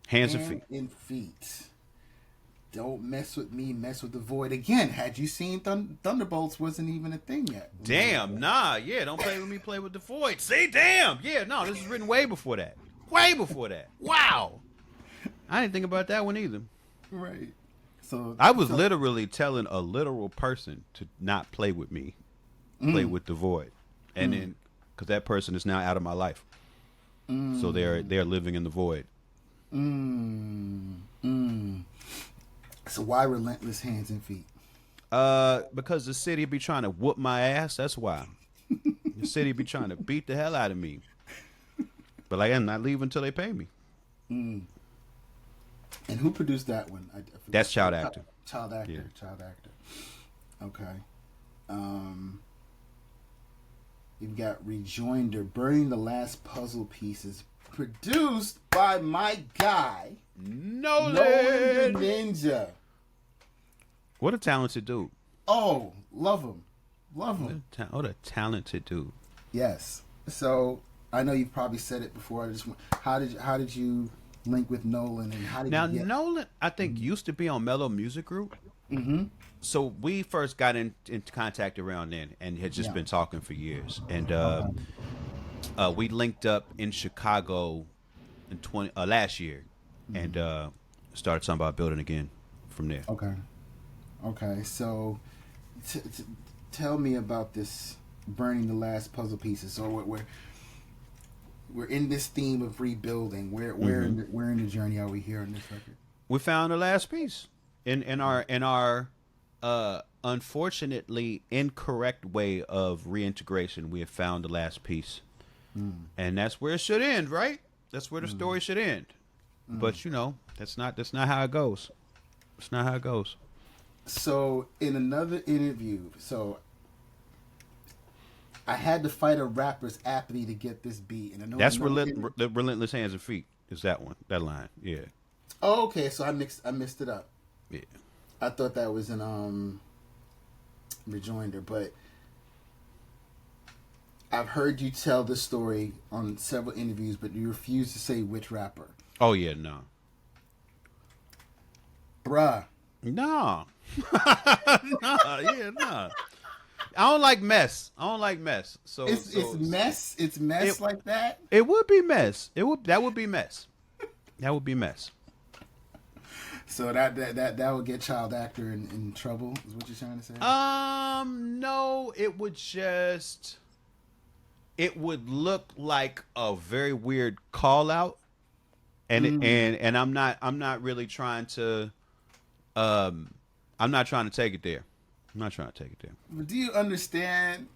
Hands and feet. And feet. Don't mess with me, mess with the void. Again, had you seen Thunderbolts wasn't even a thing yet. Damn, nah, yeah, don't play with me, play with the void. See, damn, yeah, no, this is written way before that. Way before that. Wow. I didn't think about that one either. Right. So I was literally telling a literal person to not play with me, play with the void. And then, because that person is now out of my life. So they're living in the void. So why relentless hands and feet? Because the city be trying to whoop my ass. That's why. The city be trying to beat the hell out of me. But I'm not leaving until they pay me. And who produced that one? That's Child Actor. Child Actor. Yeah. Child Actor. Okay. You've got Rejoinder, Burning the Last Puzzle Pieces, produced by my guy, Nolan the Ninja. What a talented dude. Oh, love him. Love him. What a talented dude. Yes. So I know you've probably said it before. I just how did you link with Nolan and how did Now, you get... Nolan, I think, used to be on Mellow Music Group. So we first got into contact around then and had just been talking for years. And we linked up in Chicago in last year and started talking about building again from there. Okay. So tell me about this Burning the Last Puzzle Pieces. So we're in this theme of rebuilding. Where in the journey are we here on this record? We found the last piece in our unfortunately incorrect way of reintegration. We have found the last piece, and that's where it should end, right? That's where the story should end. But that's not how it goes. It's not how it goes. So in another interview, I had to fight a rapper's apathy to get this beat, and I know That's the Relentless Hands and Feet. Is that one? That line? Yeah. Oh, okay. So I missed it up. Yeah. I thought that was an Rejoinder, but I've heard you tell this story on several interviews, but you refuse to say which rapper. Oh yeah, no. Bruh. No. No. I don't like mess. So it's mess. It's mess like that. It would be mess. That would be mess. That would be mess. So that would get Child Actor in trouble, is what you're trying to say? No, it would look like a very weird call out. And I'm not really trying to I'm not trying to take it there. But do you understand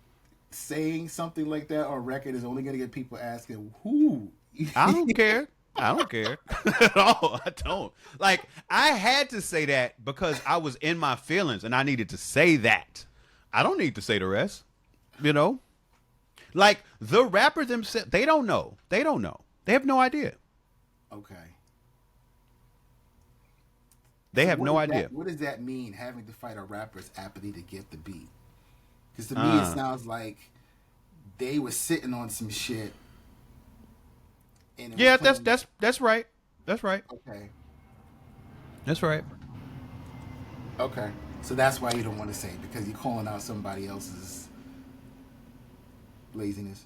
saying something like that on record is only going to get people asking who? I don't care at all. I don't. Like, I had to say that because I was in my feelings and I needed to say that. I don't need to say the rest, Like the rapper themselves, they don't know. They don't know. They have no idea. Okay. They So have no idea. What does that mean, having to fight a rapper's apathy to get the beat? Because to me, it sounds like they were sitting on some shit. And Yeah, that's right. That's right. Okay. That's right. Okay. So that's why you don't want to say it, because you're calling out somebody else's laziness.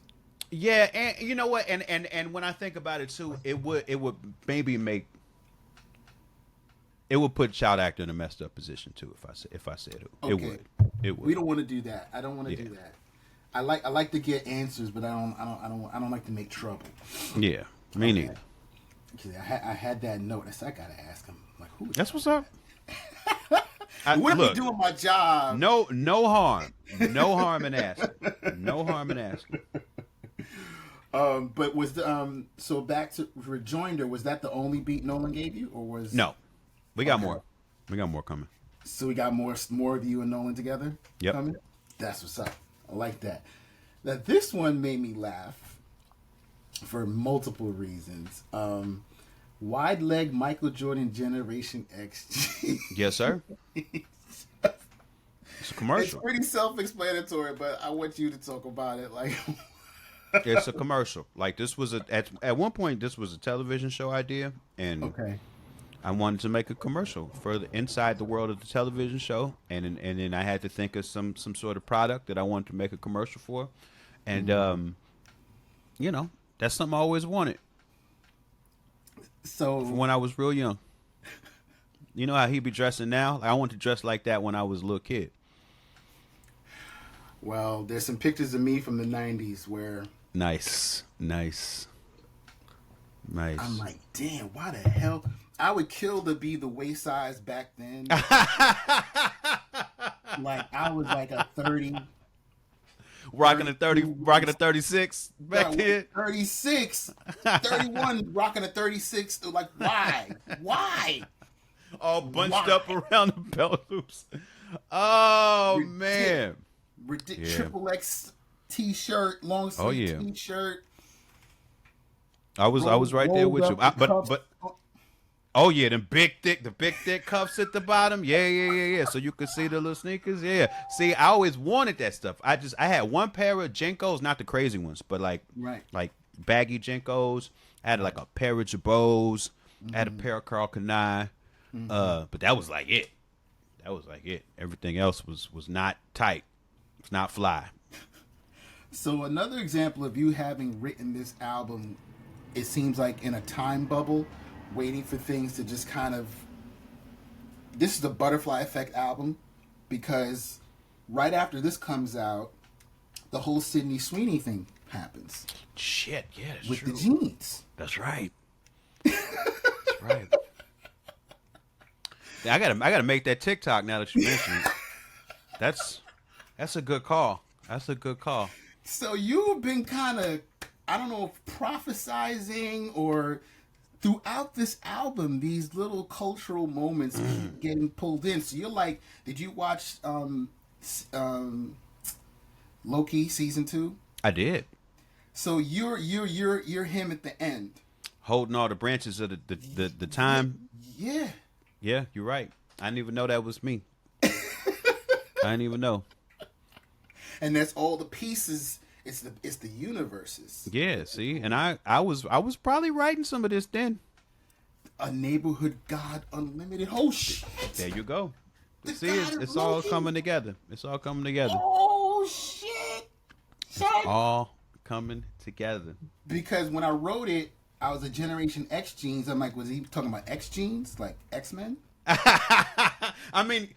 Yeah, and you know what? And when I think about it too, it would maybe make it would put child actor in a messed up position too if I said it. Okay. It would. We don't want to do that. I don't want to do that. I like to get answers, but I don't like to make trouble. Yeah, me neither. I had that note. I said I gotta ask him. Like, who? That's what's up. I wouldn't be doing my job. No harm. No harm in asking. No harm in asking. But was the so back to Rejoinder? Was that the only beat Nolan gave you, or was No? We got more. We got more coming. So we got more of you and Nolan together. Yep. Coming? That's what's up. I like that. Now this one made me laugh for multiple reasons. Wide leg Michael Jordan Generation XG. Yes, sir. It's a commercial. It's pretty self-explanatory, but I want you to talk about it. Like, it's a commercial. Like this was at one point this was a television show idea, and okay. I wanted to make a commercial for inside the world of the television show, and then I had to think of some sort of product that I wanted to make a commercial for, and you know, that's something I always wanted. So from when I was real young, you know how he be dressing now? I wanted to dress like that when I was a little kid. Well, there's some pictures of me from the '90s where nice. I'm like, damn, why the hell? I would kill to be the waist size back then. Like I was like a 30. Rocking a 36 back then. 36. 31 rocking a 36. Like why? All bunched up around the belt loops. Oh man. Triple X t-shirt, long sleeve t-shirt. I was right there with you. But oh yeah, the big thick cuffs at the bottom. Yeah. So you could see the little sneakers. Yeah. See, I always wanted that stuff. I had one pair of Jenkos, not the crazy ones, but like baggy Jenkos. I had like a pair of Jabos. I had a pair of Karl Kani. But that was like it. Everything else was not tight. It's not fly. So another example of you having written this album, it seems like in a time bubble, waiting for things to just kind of... This is the Butterfly Effect album, because right after this comes out, the whole Sydney Sweeney thing happens. Shit, yeah, that's with true. the jeans. That's right. That's right. I gotta make that TikTok now that you mention it. That's a good call. That's a good call. So you've been kind of, I don't know, prophesizing or throughout this album, these little cultural moments keep getting pulled in. So you're like, did you watch Loki season 2? I did. So you're him at the end, holding all the branches of the time. Yeah. Yeah, you're right. I didn't even know that was me. I didn't even know. And that's all the pieces. It's the universes. Yeah, see, and I was probably writing some of this then. A Neighborhood God Unlimited. Oh shit! There you go. See, it's all coming together. It's all coming together. Oh shit! It's all coming together. Because when I wrote it, I was a Generation X jeans. I'm like, was he talking about X jeans, like X-Men? I mean,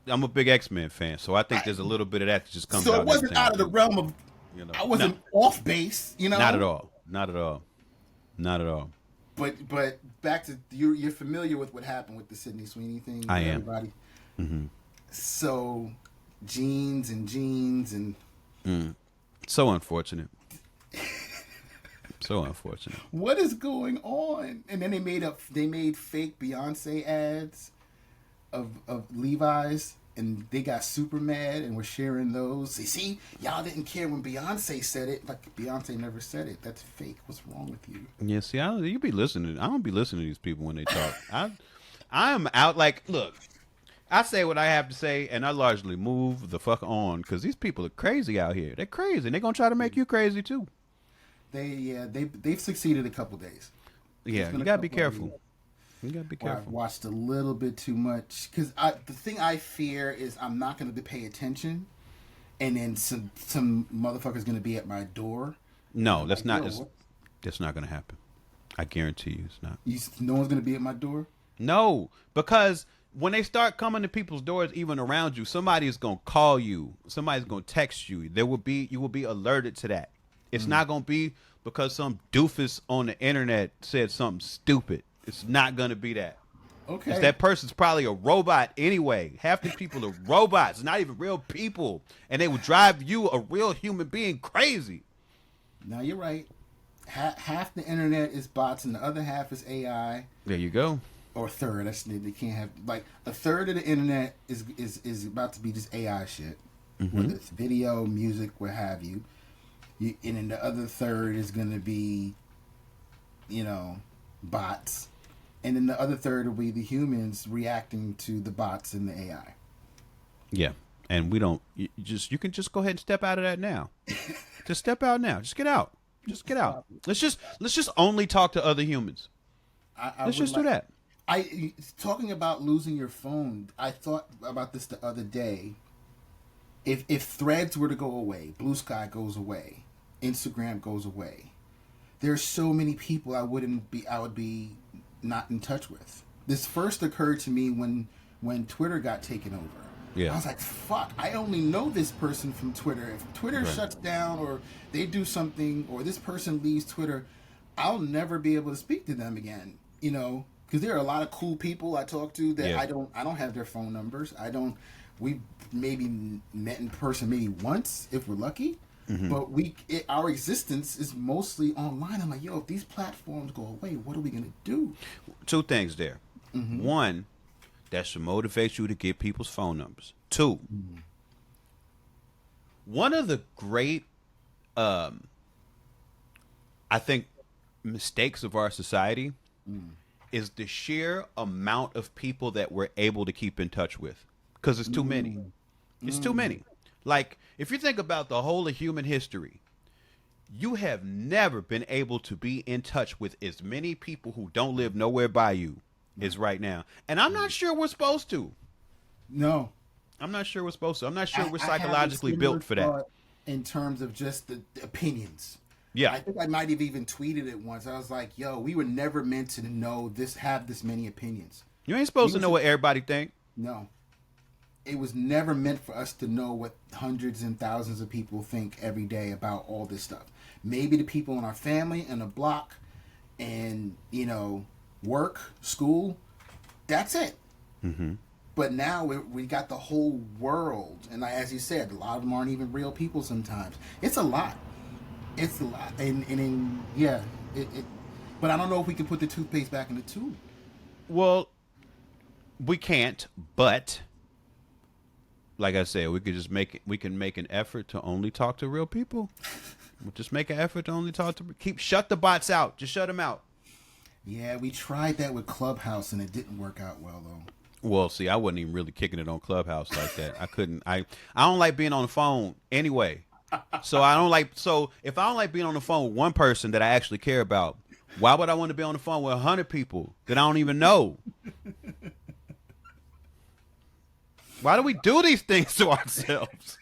I'm a big X-Men fan, so I think there's a little bit of that just comes out. So it wasn't out of the realm of, you know, I wasn't off base, you know. Not at all. But back to you're familiar with what happened with the Sydney Sweeney thing. I am. Everybody. Mm-hmm. So jeans and. So unfortunate. So unfortunate. What is going on? And then they made fake Beyonce ads of Levi's, and they got super mad and were sharing those. They see, y'all didn't care when Beyonce said it. Like, Beyonce never said it. That's fake. What's wrong with you? Yeah, see, you be listening. I don't be listening to these people when they talk. I'm out. Like, look, I say what I have to say, and I largely move the fuck on because these people are crazy out here. They're crazy, and they're gonna try to make you crazy too. They've succeeded a couple days. Yeah, you gotta be careful. You gotta be careful. I've watched a little bit too much because the thing I fear is I'm not going to pay attention, and then some motherfucker's going to be at my door. No, that's not. That's not going to happen. I guarantee you, it's not. No one's going to be at my door. No, because when they start coming to people's doors, even around you, somebody is going to call you. Somebody's going to text you. You will be alerted to that. It's not going to be because some doofus on the internet said something stupid. It's not going to be that. Okay. That person's probably a robot anyway. Half the people are robots, not even real people. And they will drive you, a real human being, crazy. Now, you're right. Half the internet is bots and the other half is AI. There you go. Or a third. They can't have, like, a third of the internet is about to be just AI shit. Mm-hmm. Whether it's video, music, what have you. And then the other third is going to be, bots. And then the other third will be the humans reacting to the bots and the AI. Yeah. And you can just go ahead and step out of that now. Just step out now. Just get out. Just get out. Let's just only talk to other humans. Let's just do that. Talking about losing your phone, I thought about this the other day. If Threads were to go away, Blue Sky goes away, Instagram goes away, there's so many people I would be not in touch with. This first occurred to me when Twitter got taken over. Yeah. I was like, fuck, I only know this person from Twitter. If Twitter shuts down or they do something or this person leaves Twitter, I'll never be able to speak to them again, because there are a lot of cool people I talk to that I don't have their phone numbers. We maybe met in person maybe once if we're lucky. Mm-hmm. But our existence is mostly online. I'm like, yo, if these platforms go away, what are we going to do? Two things there. Mm-hmm. One, that should motivate you to get people's phone numbers. Two, one of the great, I think, mistakes of our society is the sheer amount of people that we're able to keep in touch with. Because it's too many. It's too many. Like, if you think about the whole of human history, you have never been able to be in touch with as many people who don't live nowhere by you as right now. And I'm not sure we're supposed to. No. I'm not sure we're supposed to. I'm not sure we're psychologically built for that. In terms of just the opinions. Yeah. I think I might have even tweeted it once. I was like, yo, we were never meant to have this many opinions. You ain't supposed to know what everybody think. No. It was never meant for us to know what hundreds and thousands of people think every day about all this stuff. Maybe the people in our family and the block and, work, school, that's it. Mm-hmm. But now we got the whole world. And as you said, a lot of them aren't even real people sometimes. It's a lot. It's a lot. But I don't know if we can put the toothpaste back in the tube. Well, we can't, but... like I said, we can make an effort to only talk to real people. We'll just make an effort to only talk to shut the bots out. Just shut them out. Yeah, we tried that with Clubhouse and it didn't work out well though. Well, see, I wasn't even really kicking it on Clubhouse like that. I couldn't. I don't like being on the phone anyway. So if I don't like being on the phone with one person that I actually care about, why would I want to be on the phone with 100 people that I don't even know? Why do we do these things to ourselves?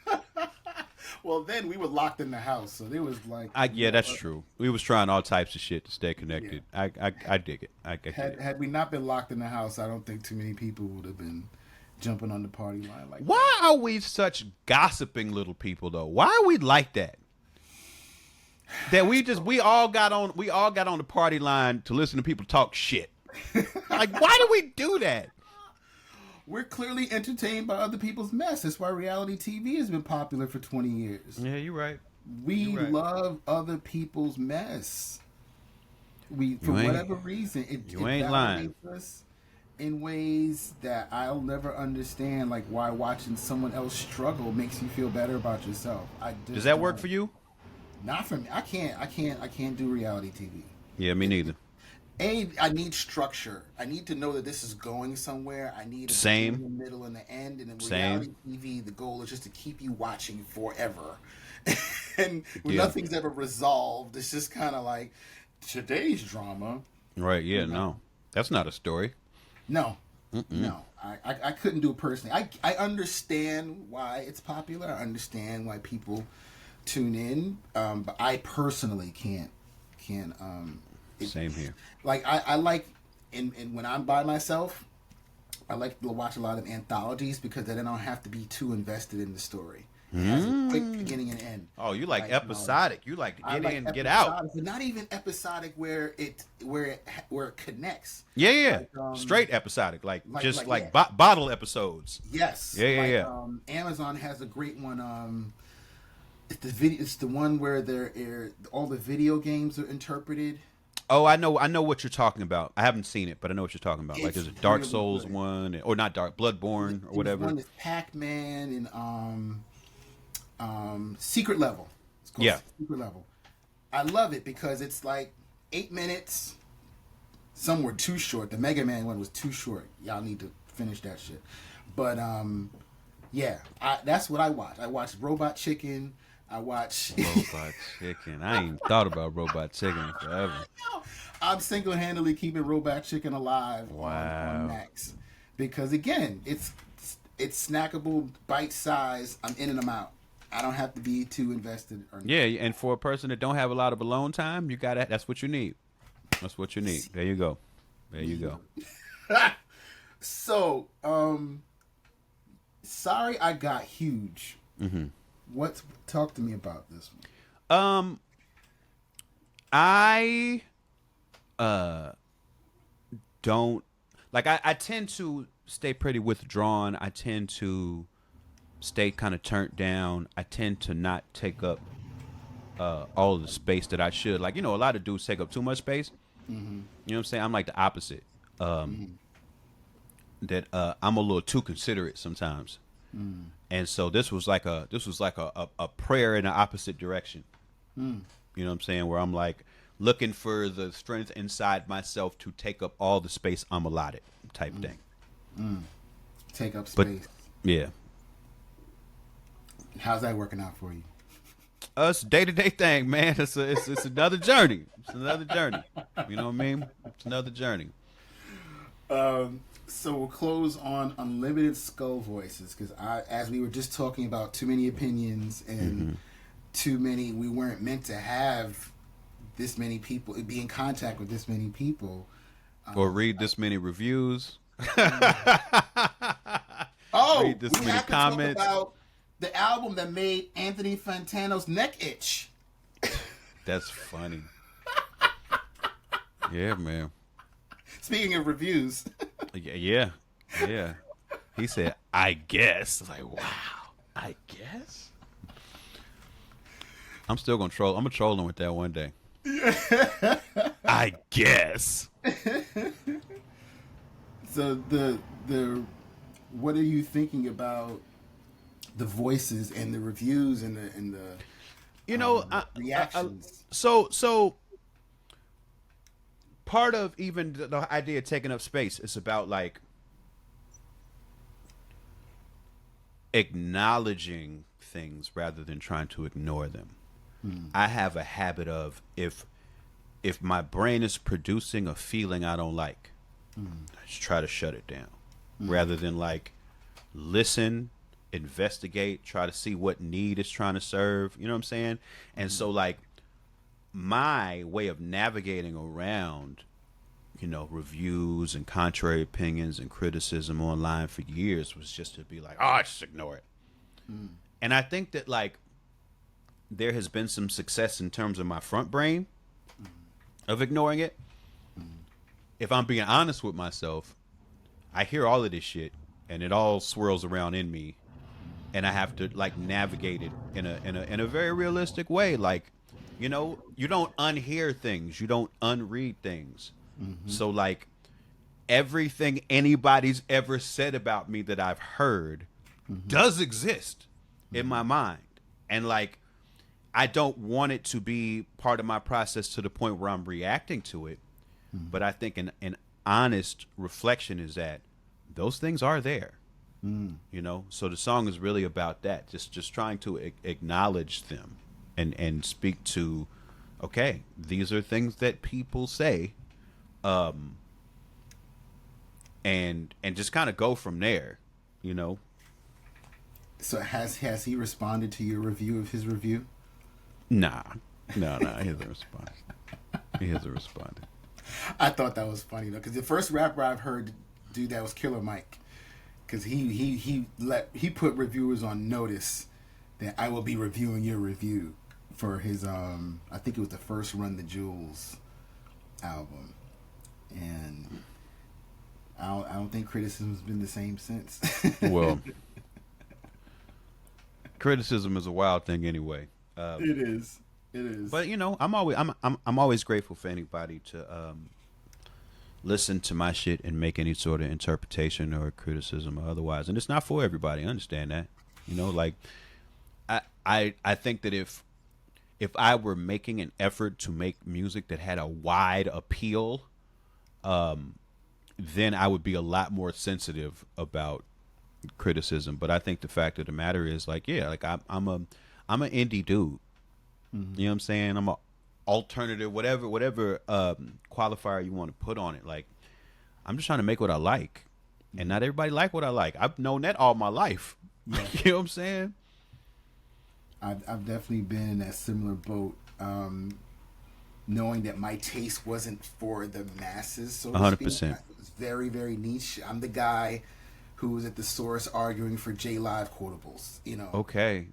Well, then we were locked in the house, so it was like... that's true. We was trying all types of shit to stay connected. Yeah. I dig it. Had we not been locked in the house, I don't think too many people would have been jumping on the party line like Why are we such gossiping little people, though? Why are we like that? That we all got on the party line to listen to people talk shit. Like, why do we do that? We're clearly entertained by other people's mess. That's why reality TV has been popular for 20 years. Yeah, you're right. We love other people's mess. For whatever reason, it ain't lying. Us. in ways that I'll never understand, like why watching someone else struggle makes you feel better about yourself. Does that work for you? Not for me. I can't do reality TV. Yeah, me neither. I need structure. I need to know that this is going somewhere. I need a Same. beginning, the middle, and the end. And in Same. reality TV, the goal is just to keep you watching forever. And when Yeah. nothing's ever resolved, it's just kind of like today's drama. Right, yeah, no. That's not a story. No, no. I couldn't do it personally. I understand why it's popular. I understand why people tune in. But I personally can't. Same here. Like I like, and when I'm by myself, I like to watch a lot of anthologies because then I don't have to be too invested in the story. It has a quick beginning and end. Oh, you like episodic. You like to I get like in, get out. episodic, but not even episodic where it connects. Yeah, yeah. Like, straight episodic, like just yeah. bottle episodes. Yes. Yeah, yeah, like, yeah. Amazon has a great one. It's the one where all the video games are interpreted. Oh, I know what you're talking about. I haven't seen it, but I know what you're talking about. Like It's there's a Dark really Souls good. one, or not Dark, Bloodborne, or whatever. One is Pac-Man and Secret Level. It's called Yeah. Secret Level. I love it because it's like 8 minutes. Some were too short. The Mega Man one was too short. Y'all need to finish that shit. But yeah, that's what I watch. I watch Robot Chicken. I watch Robot Chicken. I ain't thought about Robot Chicken in forever. I'm single-handedly keeping Robot Chicken alive Wow. on Max because again, it's snackable, bite size. I'm in and I'm out. I don't have to be too invested. Yeah, and for a person that don't have a lot of alone time, you got that's what you need. That's what you need. There you go. There you go. So, sorry I got huge. Mm-hmm. Talk to me about this one. I don't like. I tend to stay pretty withdrawn. I tend to stay kind of turned down. I tend to not take up all of the space that I should. Like, a lot of dudes take up too much space. Mm-hmm. You know what I'm saying? I'm like the opposite. That I'm a little too considerate sometimes. And so this was like a prayer in the opposite direction. You know what I'm saying? Where I'm like looking for the strength inside myself to take up all the space I'm allotted, type thing. Take up But space. yeah, How's that working out for you? it's a day-to-day thing, man. It's another journey. It's another journey. You know what I mean? It's another journey. So we'll close on unlimited skull voices because as we were just talking about, too many opinions and we weren't meant to have this many people, be in contact with this many people. Or read this many reviews. Oh, Read this we many have to comments. talk about the album that made Anthony Fantano's neck itch. That's funny. Yeah, man. Speaking of reviews. Yeah. He said, "I guess." I was like, wow, I guess. I'm still gonna troll. I'm gonna troll him with that one day. I guess. So the what are you thinking about the voices and the reviews and the reactions? So part of even the idea of taking up space is about like acknowledging things rather than trying to ignore them. I have a habit of if my brain is producing a feeling I don't like, I just try to shut it down rather than like listen, investigate, try to see what need it's trying to serve. You know what I'm saying? And so like my way of navigating around, reviews and contrary opinions and criticism online for years was just to be like, oh, just ignore it. And I think that like there has been some success in terms of my front brain of ignoring it. If I'm being honest with myself, I hear all of this shit and it all swirls around in me, and I have to like navigate it in a very realistic way. Like, you don't unhear things, you don't unread things. So like everything anybody's ever said about me that I've heard does exist in my mind. And like, I don't want it to be part of my process to the point where I'm reacting to it. But I think an honest reflection is that those things are there. You know, so the song is really about that. Just trying to acknowledge them and speak to, okay, these are things that people say, and just kind of go from there, you know. So has he responded to your review of his review? No, he hasn't responded. He hasn't responded. I thought that was funny though, because the first rapper I've heard do that was Killer Mike, because he put reviewers on notice that I will be reviewing your review for his I think it was the first Run the Jewels album, and I don't think criticism's been the same since. Well, criticism is a wild thing anyway. It is. But you know, I'm always grateful for anybody to listen to my shit and make any sort of interpretation or criticism or otherwise. And it's not for everybody. I understand that. You know, like I think that if I were making an effort to make music that had a wide appeal, then I would be a lot more sensitive about criticism. But I think the fact of the matter is, like, yeah, like I'm an indie dude. You know what I'm saying? I'm a alternative, whatever qualifier you want to put on it. Like, I'm just trying to make what I like, and not everybody like what I like. I've known that all my life. Yeah. You know what I'm saying? I've definitely been in that similar boat, knowing that my taste wasn't for the masses. So 100%. It's very, very niche. I'm the guy who was at the source arguing for J Live quotables, you know. Okay.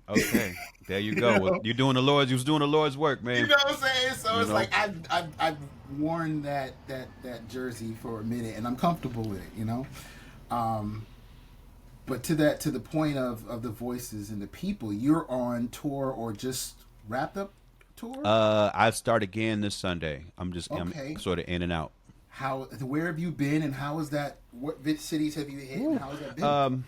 There you go. Well, you was doing the Lord's work, man. You know what I'm saying? So it's like I've worn that jersey for a minute, and I'm comfortable with it, you know. But to the point of the voices and the people, you're on tour or just wrapped up tour? I start again this Sunday. I'm sort of in and out. Where have you been, and how is that? What cities have you hit, and how has that been?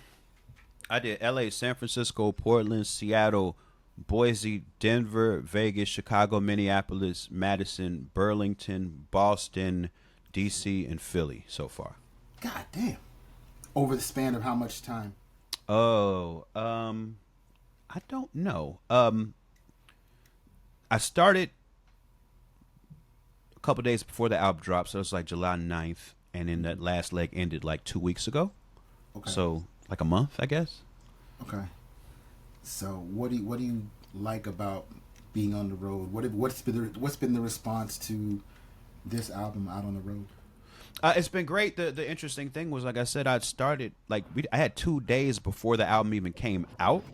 I did L.A., San Francisco, Portland, Seattle, Boise, Denver, Vegas, Chicago, Minneapolis, Madison, Burlington, Boston, D.C., and Philly so far. God damn. Over the span of how much time? Oh, I don't know. I started a couple days before the album dropped, so it was like July 9th, and then that last leg ended like 2 weeks ago. Okay. So like a month, I guess. Okay. So what do you like about being on the road? What's been the response to this album out on the road? It's been great. The interesting thing was, like I said, I started I had 2 days before the album even came out.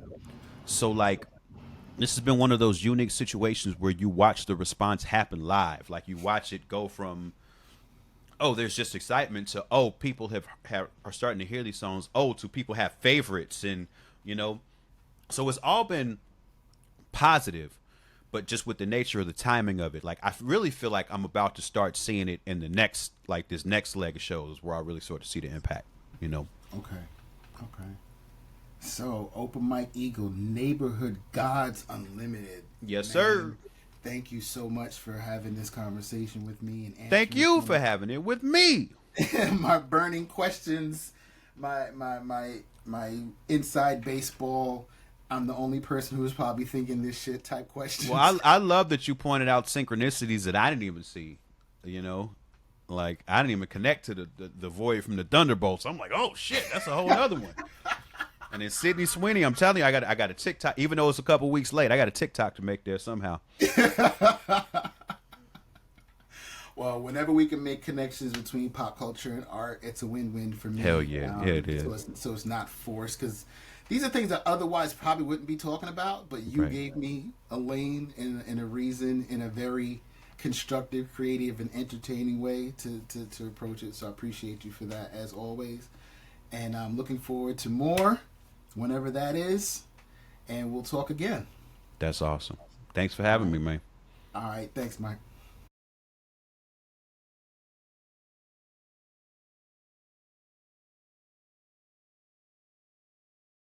So like, this has been one of those unique situations where you watch the response happen live. Like, you watch it go from, oh, there's just excitement, to, oh, people are starting to hear these songs, oh, to people have favorites, and you know, so it's all been positive. But just with the nature of the timing of it, like, I really feel like I'm about to start seeing it in the next, like, this next leg of shows where I really sort of see the impact, you know? Okay. So, Open Mike Eagle, Neighborhood Gods Unlimited. Yes, sir. Thank you so much for having this conversation with me. And thank you for having it with me. My burning questions, my inside baseball, I'm the only person who's probably thinking this shit type questions. Well, I love that you pointed out synchronicities that I didn't even see, you know? Like, I didn't even connect to the void from the Thunderbolts. I'm like, oh, shit, that's a whole other one. And then Sydney Sweeney, I'm telling you, I got a TikTok. Even though it's a couple weeks late, I got a TikTok to make there somehow. Well, whenever we can make connections between pop culture and art, it's a win-win for me. Hell yeah, it is. So it's not forced, because these are things that otherwise probably wouldn't be talking about, but you gave me a lane and a reason in a very constructive, creative, and entertaining way to approach it. So I appreciate you for that, as always. And I'm looking forward to more whenever that is, and we'll talk again. That's awesome. Thanks for having me, man. All right. Thanks, Mike.